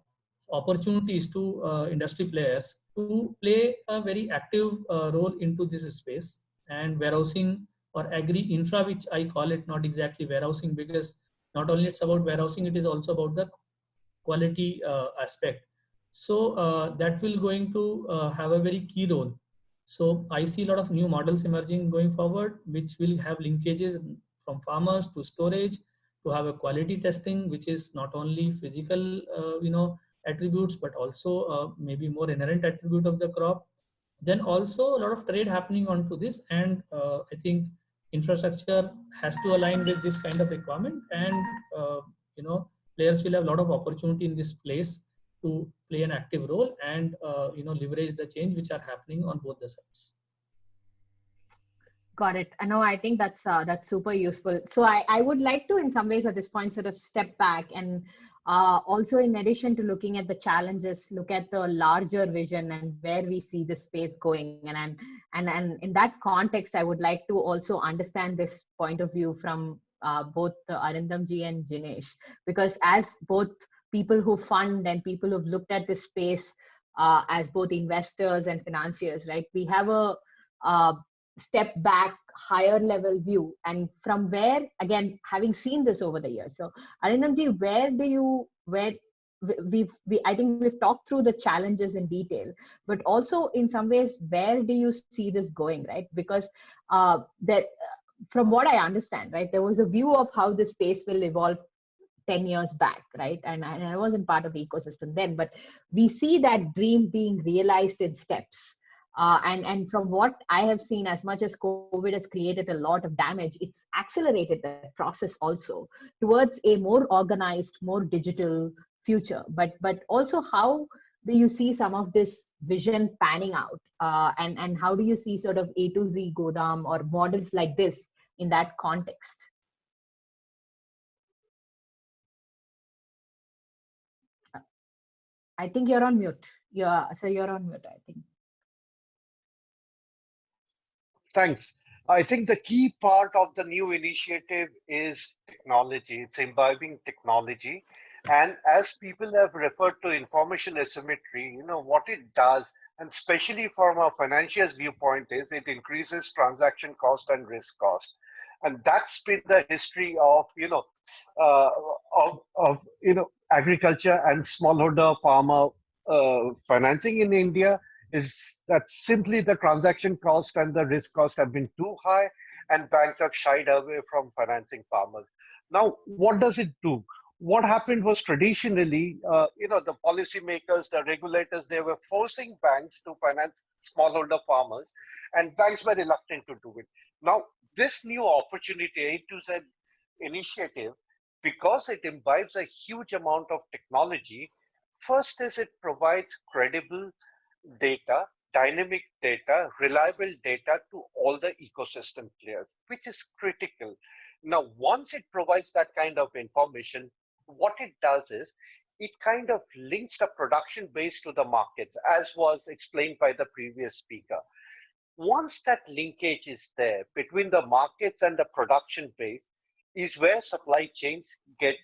J: opportunities to industry players to play a very active role into this space. And warehousing or agri infra, which I call it, not exactly warehousing, because not only it's about warehousing, it is also about the quality aspect. So that will going to have a very key role. So I see a lot of new models emerging going forward, which will have linkages from farmers to storage, to have a quality testing, which is not only physical, attributes, but also maybe more inherent attribute of the crop. Then also a lot of trade happening onto this, and I think infrastructure has to align with this kind of requirement, and players will have a lot of opportunity in this place to play an active role and leverage the change which are happening on both the sides.
G: Got it. I know. I think that's super useful. So I would like to, in some ways, at this point, sort of step back and also, in addition to looking at the challenges, look at the larger vision and where we see the space going. And in that context, I would like to also understand this point of view from both Arindamji and Jinesh, because as both people who fund and people who've looked at this space as both investors and financiers, right? We have a step back, higher level view, and from where, again, having seen this over the years. So Arindamji, I think we've talked through the challenges in detail, but also in some ways, where do you see this going, right? Because from what I understand, right, there was a view of how the space will evolve 10 years back, right? And I wasn't part of the ecosystem then, but we see that dream being realized in steps. And from what I have seen, as much as COVID has created a lot of damage, it's accelerated the process also towards a more organized, more digital future. But also, how do you see some of this vision panning out? And how do you see sort of A2Z Godam or models like this in that context? I think you're on mute. So you're on mute, I think.
E: Thanks. I think the key part of the new initiative is technology. It's imbibing technology. And as people have referred to information asymmetry, what it does, and especially from a financiers viewpoint, is it increases transaction cost and risk cost. And that's been the history of, uh, agriculture and smallholder farmer financing in India, is that simply the transaction cost and the risk cost have been too high, and banks have shied away from financing farmers. Now, what does it do? What happened was traditionally, the policymakers, the regulators, they were forcing banks to finance smallholder farmers, and banks were reluctant to do it. Now, this new opportunity, A2Z initiative, because it imbibes a huge amount of technology, first is it provides credible data, dynamic data, reliable data to all the ecosystem players, which is critical. Now, once it provides that kind of information, what it does is it kind of links the production base to the markets, as was explained by the previous speaker. Once that linkage is there between the markets and the production base, is where supply chains get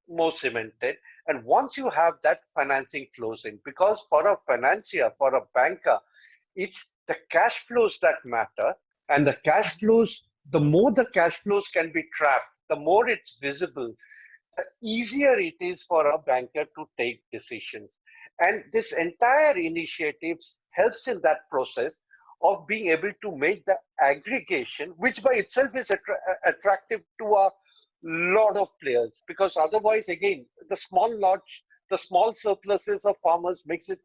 E: more cemented. And once you have that, financing flows in, because for a financier, for a banker, it's the cash flows that matter. And the cash flows, the more the cash flows can be tracked, the more it's visible, the easier it is for a banker to take decisions. And this entire initiative helps in that process of being able to make the aggregation, which by itself is attractive to a lot of players, because otherwise, again, the small surpluses of farmers makes it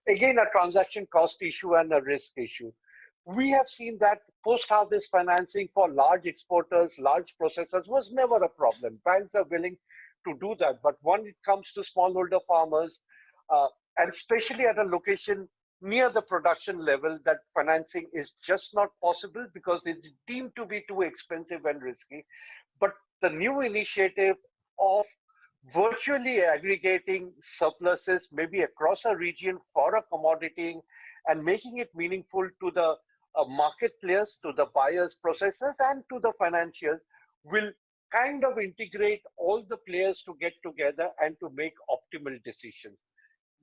E: again a transaction cost issue and a risk issue. We have seen that post-harvest financing for large exporters, large processors was never a problem. Banks are willing to do that. But when it comes to smallholder farmers, and especially at a location near the production level, that financing is just not possible because it's deemed to be too expensive and risky. But the new initiative of virtually aggregating surpluses, maybe across a region for a commodity, and making it meaningful to the market players, to the buyers, processors, and to the financiers, will kind of integrate all the players to get together and to make optimal decisions.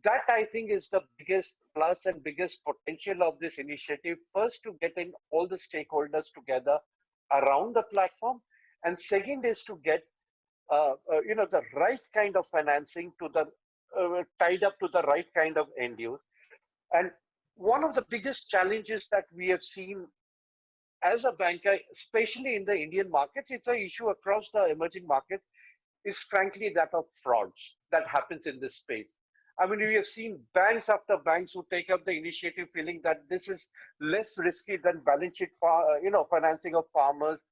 E: That, I think, is the biggest plus and biggest potential of this initiative. First, to get in all the stakeholders together around the platform, and second is to get the right kind of financing to the tied up to the right kind of end use. And one of the biggest challenges that we have seen as a banker, especially in the Indian markets, it's an issue across the emerging markets, is frankly that of frauds that happens in this space. I mean, we have seen banks after banks who take up the initiative feeling that this is less risky than balance sheet financing of farmers,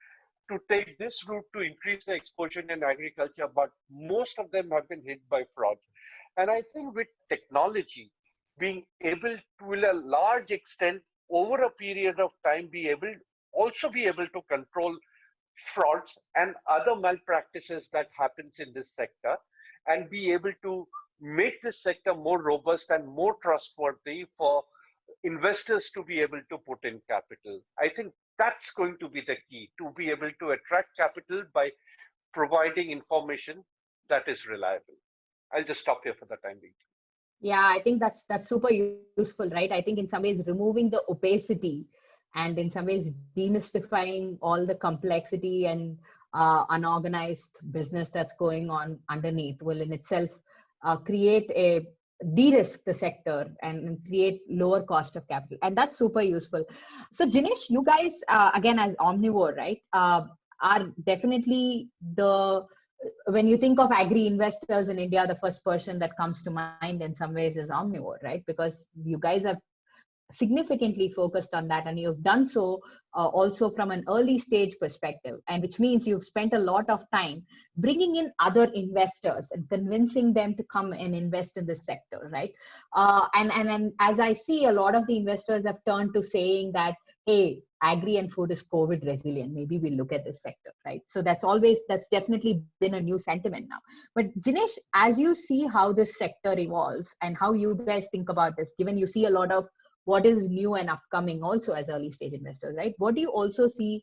E: to take this route to increase the exposure in agriculture, but most of them have been hit by fraud. And I think with technology, being able to, a large extent, over a period of time, be able to control frauds and other malpractices that happens in this sector, and be able to make this sector more robust and more trustworthy for investors to be able to put in capital. I think that's going to be the key, to be able to attract capital by providing information that is reliable. I'll just stop here for the time being.
G: Yeah, I think that's super useful, right? I think in some ways removing the opacity and in some ways demystifying all the complexity and unorganized business that's going on underneath will in itself create de-risk the sector and create lower cost of capital, and that's super useful. So Jinesh, you guys again as omnivore, right, are definitely when you think of agri investors in India, the first person that comes to mind in some ways is omnivore, right? Because you guys have significantly focused on that, and you've done so also from an early stage perspective, and which means you've spent a lot of time bringing in other investors and convincing them to come and invest in this sector, right? And as I see, a lot of the investors have turned to saying that, hey, agri and food is COVID resilient. Maybe we'll look at this sector, right? So that's definitely been a new sentiment now. But Jinesh, as you see how this sector evolves and how you guys think about this, given you see a lot of what is new and upcoming also as early stage investors, right? What do you also see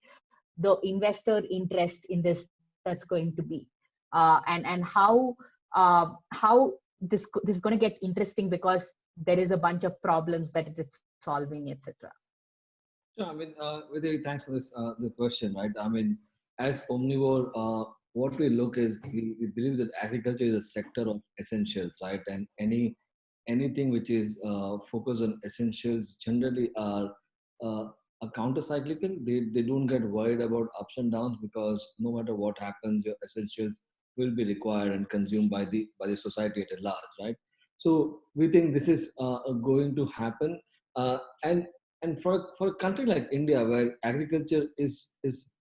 G: the investor interest in this that's going to be, and how this is going to get interesting because there is a bunch of problems that it's solving, etc.
D: Yeah, I mean, Vidya, thanks for this the question, right? I mean, as omnivore, what we look is we believe that agriculture is a sector of essentials, right? And anything which is focused on essentials generally are counter-cyclical. They don't get worried about ups and downs because no matter what happens, your essentials will be required and consumed by the society at large, right? So we think this is going to happen, and for a country like India, where agriculture is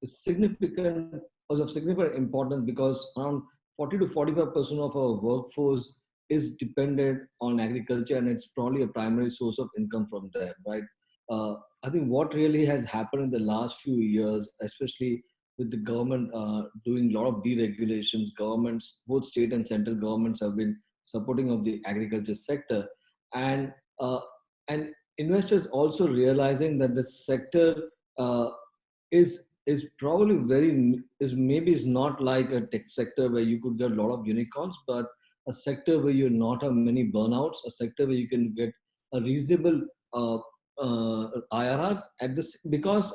D: significant, was of significant importance because around 40 to 45% of our workforce is dependent on agriculture, and it's probably a primary source of income from there, right? I think what really has happened in the last few years, especially with the government doing a lot of deregulations, governments, both state and central governments, have been supporting of the agriculture sector, and uh, and investors also realizing that the sector uh, is probably is maybe is not like a tech sector where you could get a lot of unicorns, but a sector where you not have many burnouts, a sector where you can get a reasonable uh, IRRs at this, because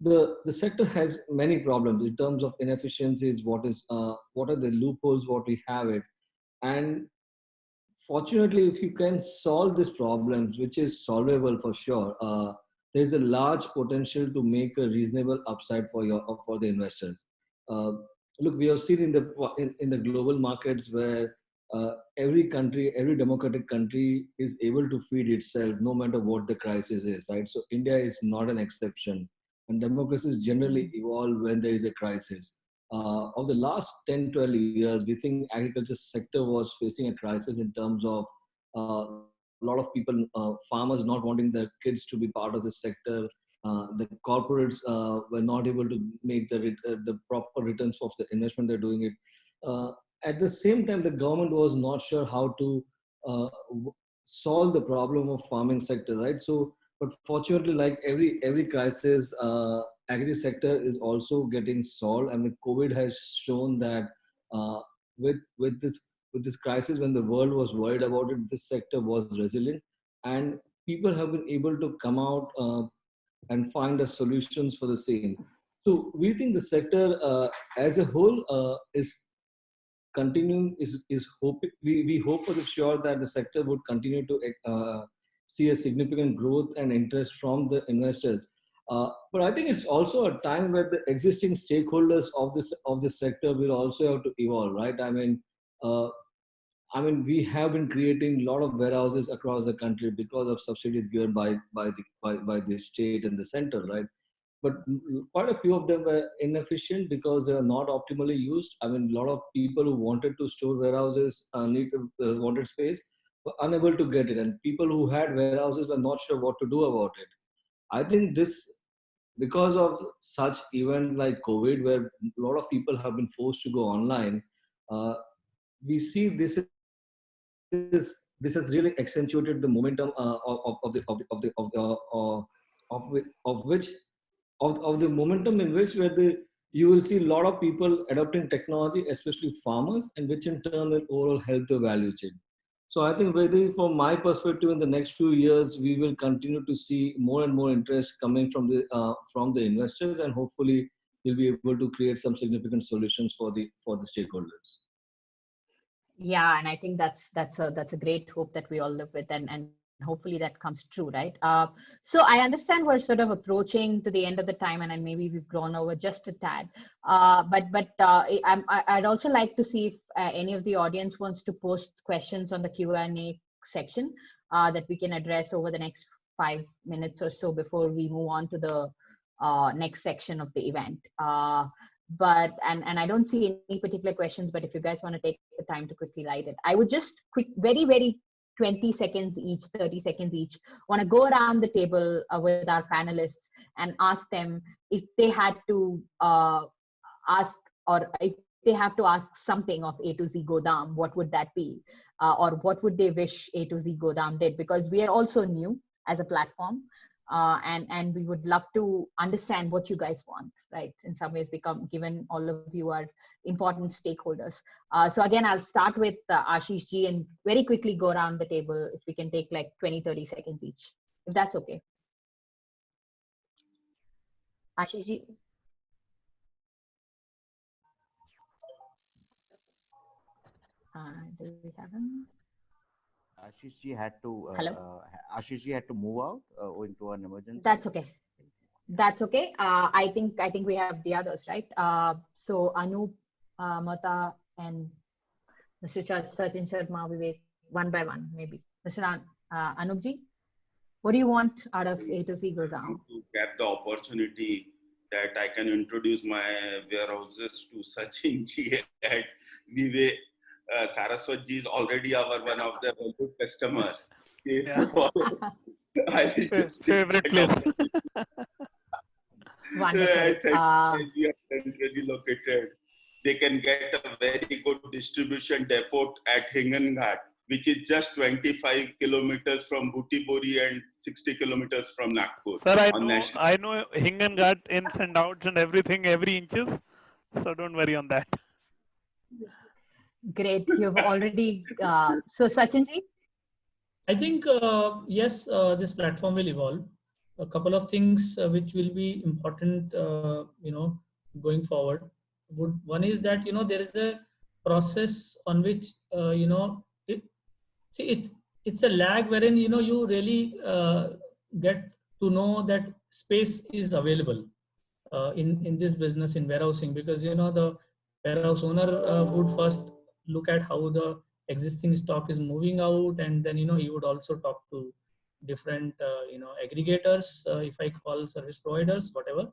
D: the sector has many problems in terms of inefficiencies. What are the loopholes? What we have it, and fortunately, if you can solve these problems, which is solvable for sure, there's a large potential to make a reasonable upside for the investors. Uh, Look, we have seen in the global markets where every country, every democratic country is able to feed itself no matter what the crisis is, right? So India is not an exception, and democracies generally evolve when there is a crisis. Of the last 10, 12 years, we think agriculture sector was facing a crisis in terms of a lot of people, farmers not wanting their kids to be part of the sector. The corporates were not able to make the proper returns of the investment they're doing it. Uh, at the same time, the government was not sure how to solve the problem of farming sector, right? So, but fortunately, like every crisis, agri sector is also getting solved, and the COVID has shown that uh, with this crisis, when the world was worried about it, this sector was resilient, and people have been able to come out and find a solutions for the same. So we think the sector as a whole is continuing, is hoping, we hope for the sure that the sector would continue to see a significant growth and interest from the investors. But I think it's also a time where the existing stakeholders of this sector will also have to evolve, right? Uh, we have been creating a lot of warehouses across the country because of subsidies given by the state and the center, right? But quite a few of them were inefficient because they are not optimally used. I mean, a lot of people who wanted to store warehouses wanted space, were unable to get it, and people who had warehouses were not sure what to do about it. I think this, because of such events like COVID, where a lot of people have been forced to go online, uh, we see this has really accentuated the momentum of which of the momentum in which where the you will see a lot of people adopting technology, especially farmers, and which in turn will overall help the value chain. So I think really from my perspective, in the next few years, we will continue to see more and more interest coming from the investors, and hopefully we'll be able to create some significant solutions for the stakeholders.
G: Yeah, and I think that's a great hope that we all live with, and hopefully that comes true, right? So I understand we're sort of approaching to the end of the time, and maybe we've grown over just a tad. I'd also like to see if any of the audience wants to post questions on the Q&A section that we can address over the next 5 minutes or so before we move on to the next section of the event. But I don't see any particular questions, but if you guys want to take the time to quickly write it, I would just very 20 seconds each, 30 seconds each, want to go around the table with our panelists and ask them if they had to ask, or if they have to ask something of A2Z Godam, what would that be? Or what would they wish A2Z Godam did? Because we are also new as a platform, and we would love to understand what you guys want, right? In some ways, given all of you are important stakeholders. So again, I'll start with Ashish ji and very quickly go around the table. If we can take like 20-30 seconds each, if that's okay. Ashish ji. Do we have him?
L: Ashish had to
G: Hello?
L: Ashish had to move out into an emergency.
G: That's okay. That's okay. I think we have the others, right? So Anup, Mata, and Mr. Sachin Sharma, Vivek, one by one, maybe. Mr. Anupji, what do you want out of A2Z goes on?
I: To get the opportunity that I can introduce my warehouses to Sachin ji and Vivek. Saraswat ji is already one of the valued customers.
K: Yeah.
I: I will just
K: Favorite place.
G: Wonderful.
I: We are centrally located. They can get a very good distribution depot at Hinganghat, which is just 25 kilometers from Butibori and 60 kilometers from Nagpur.
K: Sir, I know Hinganghat ins and outs and everything, every inches. So don't worry on that.
G: Great. You've already. So Sachin ji?
J: I think, yes, this platform will evolve. A couple of things which will be important, going forward. One is that, there is a process on which, it's a lag wherein, you really get to know that space is available in this business, in warehousing, because, the warehouse owner would first look at how the existing stock is moving out, and then he would also talk to different aggregators, if I call service providers, whatever,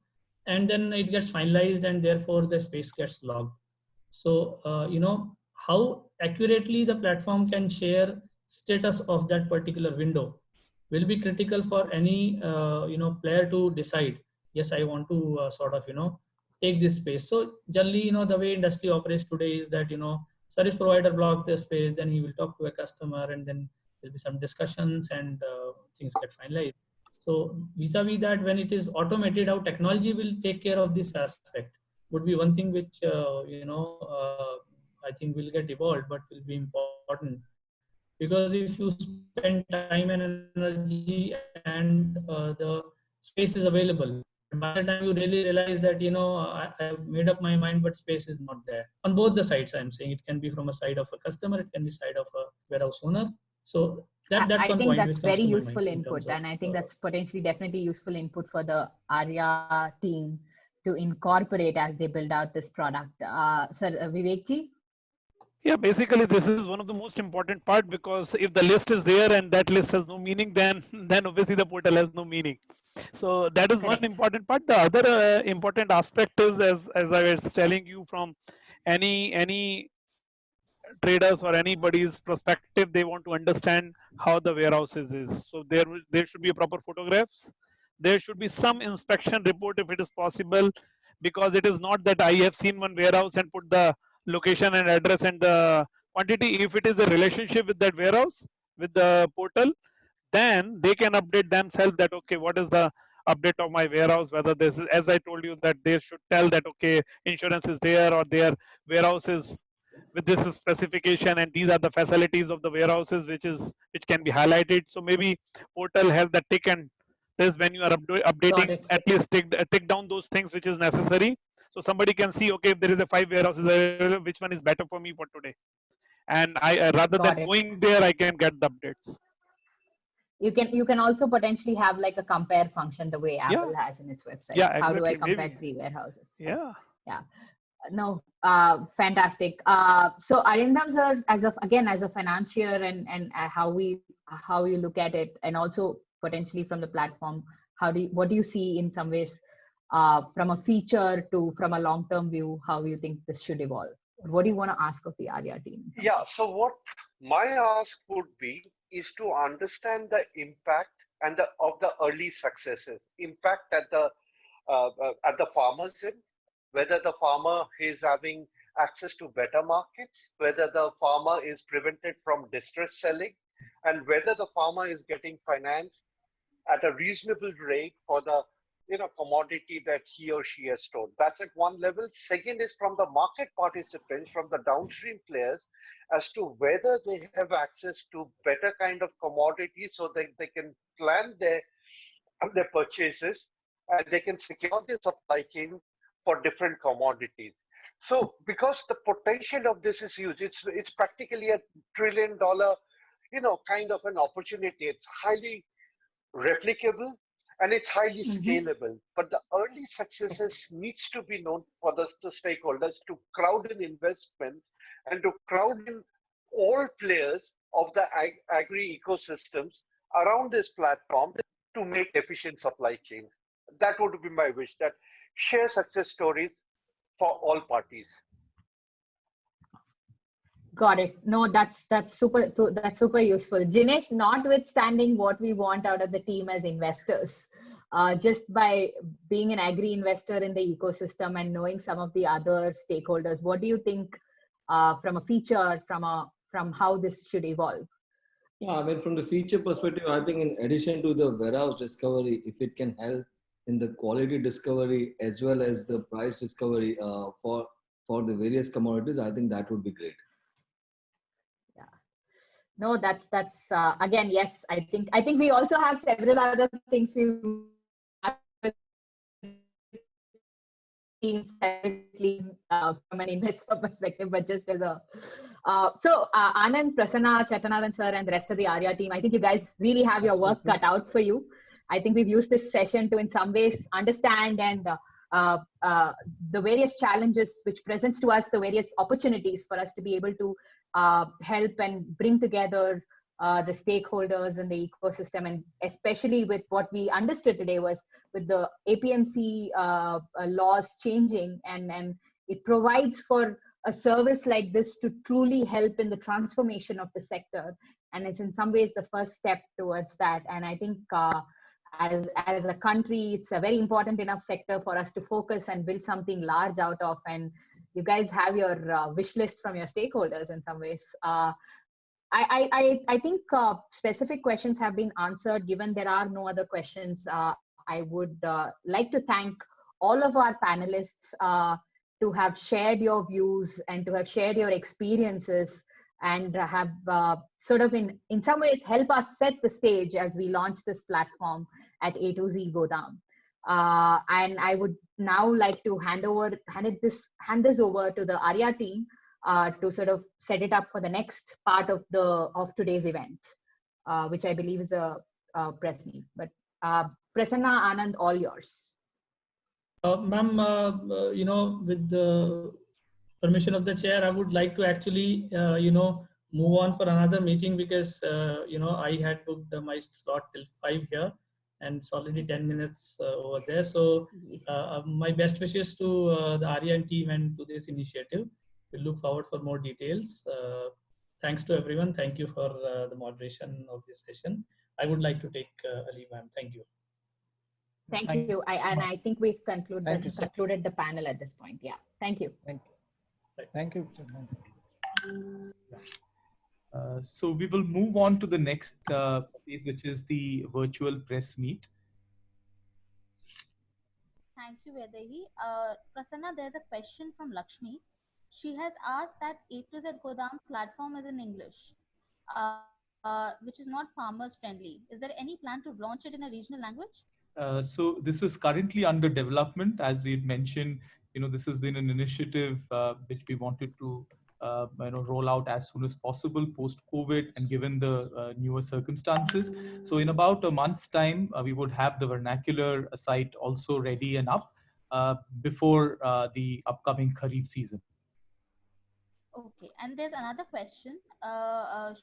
J: and then it gets finalized, and therefore the space gets logged. So how accurately the platform can share status of that particular window will be critical for any player to decide, yes, I want to take this space. So generally, the way industry operates today is that service provider blocks the space, then he will talk to a customer, and then there'll be some discussions, and things get finalized. So vis-a-vis that, when it is automated, how technology will take care of this aspect would be one thing which I think will get evolved, but will be important, because if you spend time and energy and the space is available, by the time you really realize that I've made up my mind, but space is not there on both the sides. I'm saying it can be from a side of a customer, it can be side of a warehouse owner. So that's one point which comes
G: very
J: to my
G: useful
J: mind
G: input, and I think that's potentially definitely useful input for the Arya team to incorporate as they build out this product. Sir Vivek ji?
K: Yeah, basically this is one of the most important part, because if the list is there and that list has no meaning, then obviously the portal has no meaning. So that is one important part. The other important aspect is, as I was telling you, from any traders or anybody's perspective, they want to understand how the warehouses is. So there should be a proper photographs. There should be some inspection report if it is possible, because it is not that I have seen one warehouse and put the location and address and the quantity. If it is a relationship with that warehouse, with the portal, then they can update themselves that, okay, what is the update of my warehouse, whether this is, as I told you, that they should tell that, okay, insurance is there, or their warehouse is with this specification, and these are the facilities of the warehouses which can be highlighted. So maybe portal has the tick, and this, when you are updating, at least tick down those things which is necessary, so somebody can see, okay, if there is a 5 warehouses available, which one is better for me for today, and I rather than going there, I can get the updates.
G: You can also potentially have like a compare function the way Apple has in its website.
K: Yeah,
G: how do I
K: exactly.
G: compare 3 warehouses?
K: Yeah.
G: No, fantastic. So Arindam sir, as a financier, and how you look at it, and also potentially from the platform, what do you see in some ways from a feature to from a long-term view, how you think this should evolve? What do you want to ask of the Arya team?
E: Yeah, so what my ask would be is to understand the impact and of the early successes. Impact at the farmer's end, whether the farmer is having access to better markets, whether the farmer is prevented from distress selling, and whether the farmer is getting finance at a reasonable rate for the commodity that he or she has stored. That's at one level. Second is from the market participants, from the downstream players, as to whether they have access to better kind of commodities so that they can plan their purchases and they can secure the supply chain for different commodities. So because the potential of this is huge, it's practically $1 trillion, kind of an opportunity. It's highly replicable and it's highly scalable. But the early successes needs to be known for the stakeholders to crowd in investments and to crowd in all players of the agri ecosystems around this platform to make efficient supply chains. That would be my wish, that share success stories for all parties.
G: Got it. No, that's super useful. Jinesh, notwithstanding what we want out of the team as investors, just by being an agri investor in the ecosystem and knowing some of the other stakeholders, what do you think from a feature, from how this should evolve?
D: Yeah, I mean, from the feature perspective, I think in addition to the warehouse discovery, if it can help in the quality discovery as well as the price discovery for the various commodities, I think that would be great.
G: No, that's again, yes. I think we also have several other things we separately from an investor perspective, but just as a Anand, Prasanna, Chetanathan sir, and the rest of the ARIA team, I think you guys really have your work cut out for you. I think we've used this session to, in some ways, understand and the various challenges which presents to us, the various opportunities for us to be able to help and bring together the stakeholders in the ecosystem, and especially with what we understood today was with the APMC laws changing, and it provides for a service like this to truly help in the transformation of the sector, and it's in some ways the first step towards that. And I think as a country, it's a very important enough sector for us to focus and build something large out of, and you guys have your wish list from your stakeholders in some ways. I think specific questions have been answered. Given there are no other questions, I would like to thank all of our panelists to have shared your views and to have shared your experiences and have sort of in some ways help us set the stage as we launch this platform at A2Z Godam. And I would now like to hand this over to the ARIA team to sort of set it up for the next part of today's event, which I believe is a press meet. But Prasanna, Anand, all yours.
J: Ma'am, with the permission of the chair, I would like to actually, move on for another meeting because, I had booked my slot till 5 here and it's already 10 minutes over there. So my best wishes to the ARIA team and to this initiative. We look forward for more details. Thanks to everyone. Thank you for the moderation of this session. I would like to take a leave, ma'am. Thank you.
G: Thank you. I think we've concluded the panel at this point. Yeah. Thank you.
F: Thank you.
A: So we will move on to the next phase, which is the virtual press meet.
M: Thank you, Vedahi. Prasanna, there's a question from Lakshmi. She has asked that A2Z Godam platform is in English, which is not farmers friendly. Is there any plan to launch it in a regional language?
A: So this is currently under development. As we mentioned, this has been an initiative which we wanted to roll out as soon as possible post-COVID and given the newer circumstances. So in about a month's time, we would have the vernacular site also ready and up before the upcoming Kharif season.
M: Okay, and there's another question.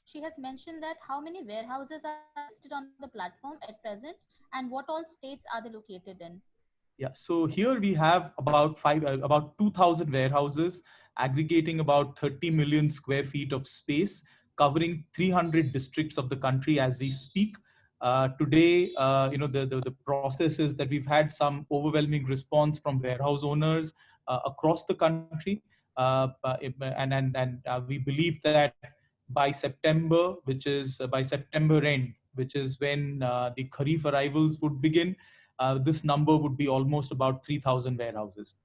M: She has mentioned that how many warehouses are listed on the platform at present, and what all states are they located in?
A: Yeah, so here we have about 2,000 warehouses, aggregating about 30 million square feet of space, covering 300 districts of the country as we speak. Today, the process is that we've had some overwhelming response from warehouse owners across the country, and we believe that by September, which is by September end, which is when the Kharif arrivals would begin, this number would be almost about 3,000 warehouses.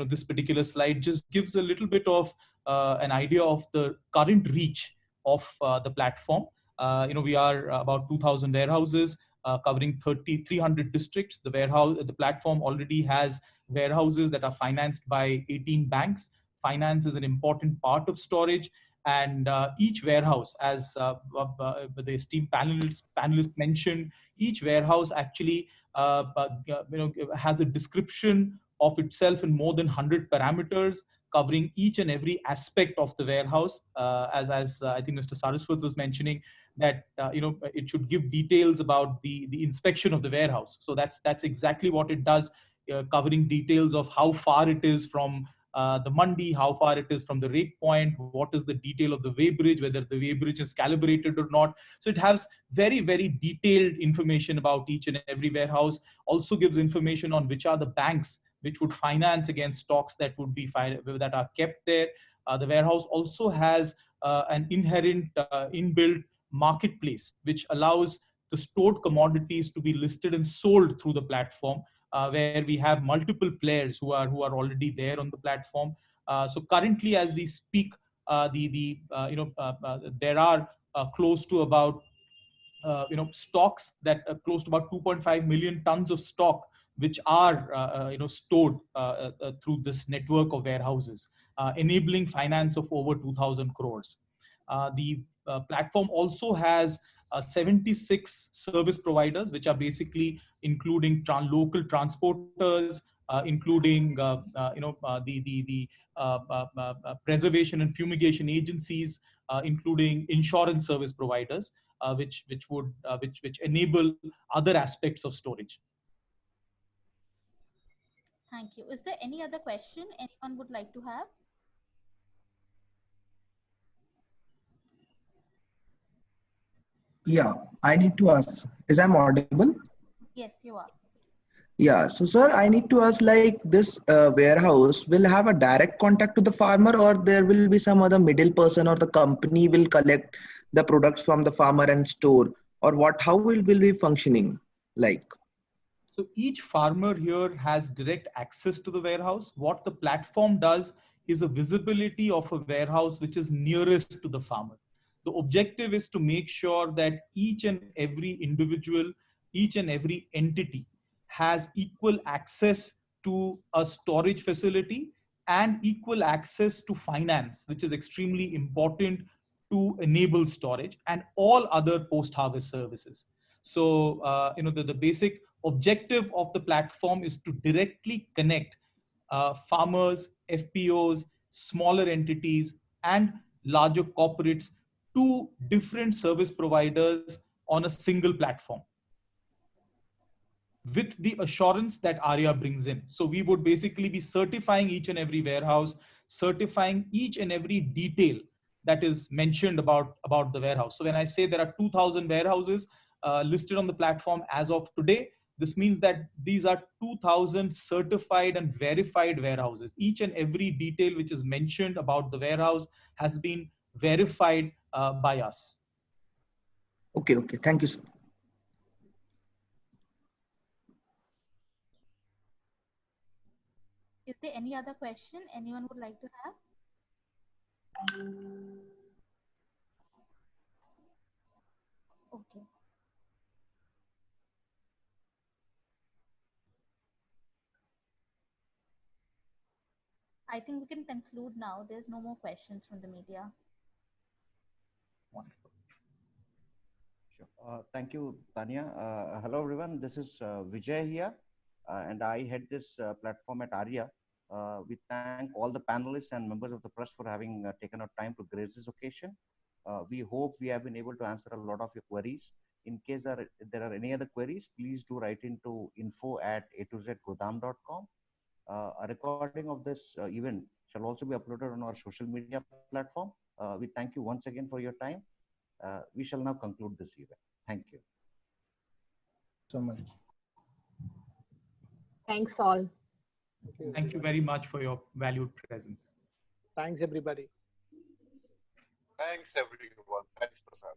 A: This particular slide just gives a little bit of an idea of the current reach of the platform. We are about 2,000 warehouses covering 300 districts. The platform already has warehouses that are financed by 18 banks. Finance is an important part of storage, and each warehouse, as the esteemed panelists mentioned, each warehouse actually has a description of itself in more than 100 parameters, covering each and every aspect of the warehouse. As I think Mr. Saraswat was mentioning, that it should give details about the inspection of the warehouse. So that's exactly what it does, covering details of how far it is from the mandi, how far it is from the rake point, what is the detail of the weighbridge, whether the weighbridge is calibrated or not. So it has very, very detailed information about each and every warehouse. Also gives information on which are the banks which would finance against stocks that would be that are kept there. The warehouse also has an inherent inbuilt marketplace, which allows the stored commodities to be listed and sold through the platform, where we have multiple players who are already there on the platform. So currently, as we speak, there are close to about stocks that are close to about 2.5 million tons of stock, which are stored through this network of warehouses, enabling finance of over 2,000 crores. The platform also has 76 service providers, which are basically including local transporters, including preservation and fumigation agencies, including insurance service providers, which enable other aspects of storage.
M: Thank you. Is there any other question anyone would like to have?
N: Yeah, I need to ask, is I'm audible?
M: Yes, you are.
N: Yeah, so sir, I need to ask, like, this warehouse will have a direct contact to the farmer, or there will be some other middle person, or the company will collect the products from the farmer and store, or what, how will be functioning like?
A: So each farmer here has direct access to the warehouse. What the platform does is a visibility of a warehouse which is nearest to the farmer. The objective is to make sure that each and every individual, each and every entity has equal access to a storage facility and equal access to finance, which is extremely important to enable storage and all other post-harvest services. So, the basic objective of the platform is to directly connect farmers, FPOs, smaller entities, and larger corporates to different service providers on a single platform, with the assurance that ARIA brings in. So we would basically be certifying each and every warehouse, certifying each and every detail that is mentioned about the warehouse. So when I say there are 2,000 warehouses listed on the platform as of today, this means that these are 2,000 certified and verified warehouses. Each and every detail which is mentioned about the warehouse has been verified by us.
N: Okay, thank you, sir.
M: Is there any other question anyone would like to have? Okay. I think we can conclude now. There's no more questions from the media.
A: Wonderful.
L: Sure. Thank you, Tanya. Hello, everyone. This is Vijay here, and I head this platform at ARIA. We thank all the panelists and members of the press for having taken out time to grace this occasion. We hope we have been able to answer a lot of your queries. In case there are any other queries, please do write into info@a2zgodam.com. A recording of this event shall also be uploaded on our social media platform. We thank you once again for your time. We shall now conclude this event. Thank you.
F: so much.
G: Thanks all.
A: Thank you very much for your valued presence.
C: Thanks, everybody.
E: Thanks, everyone. Thanks, Prasad.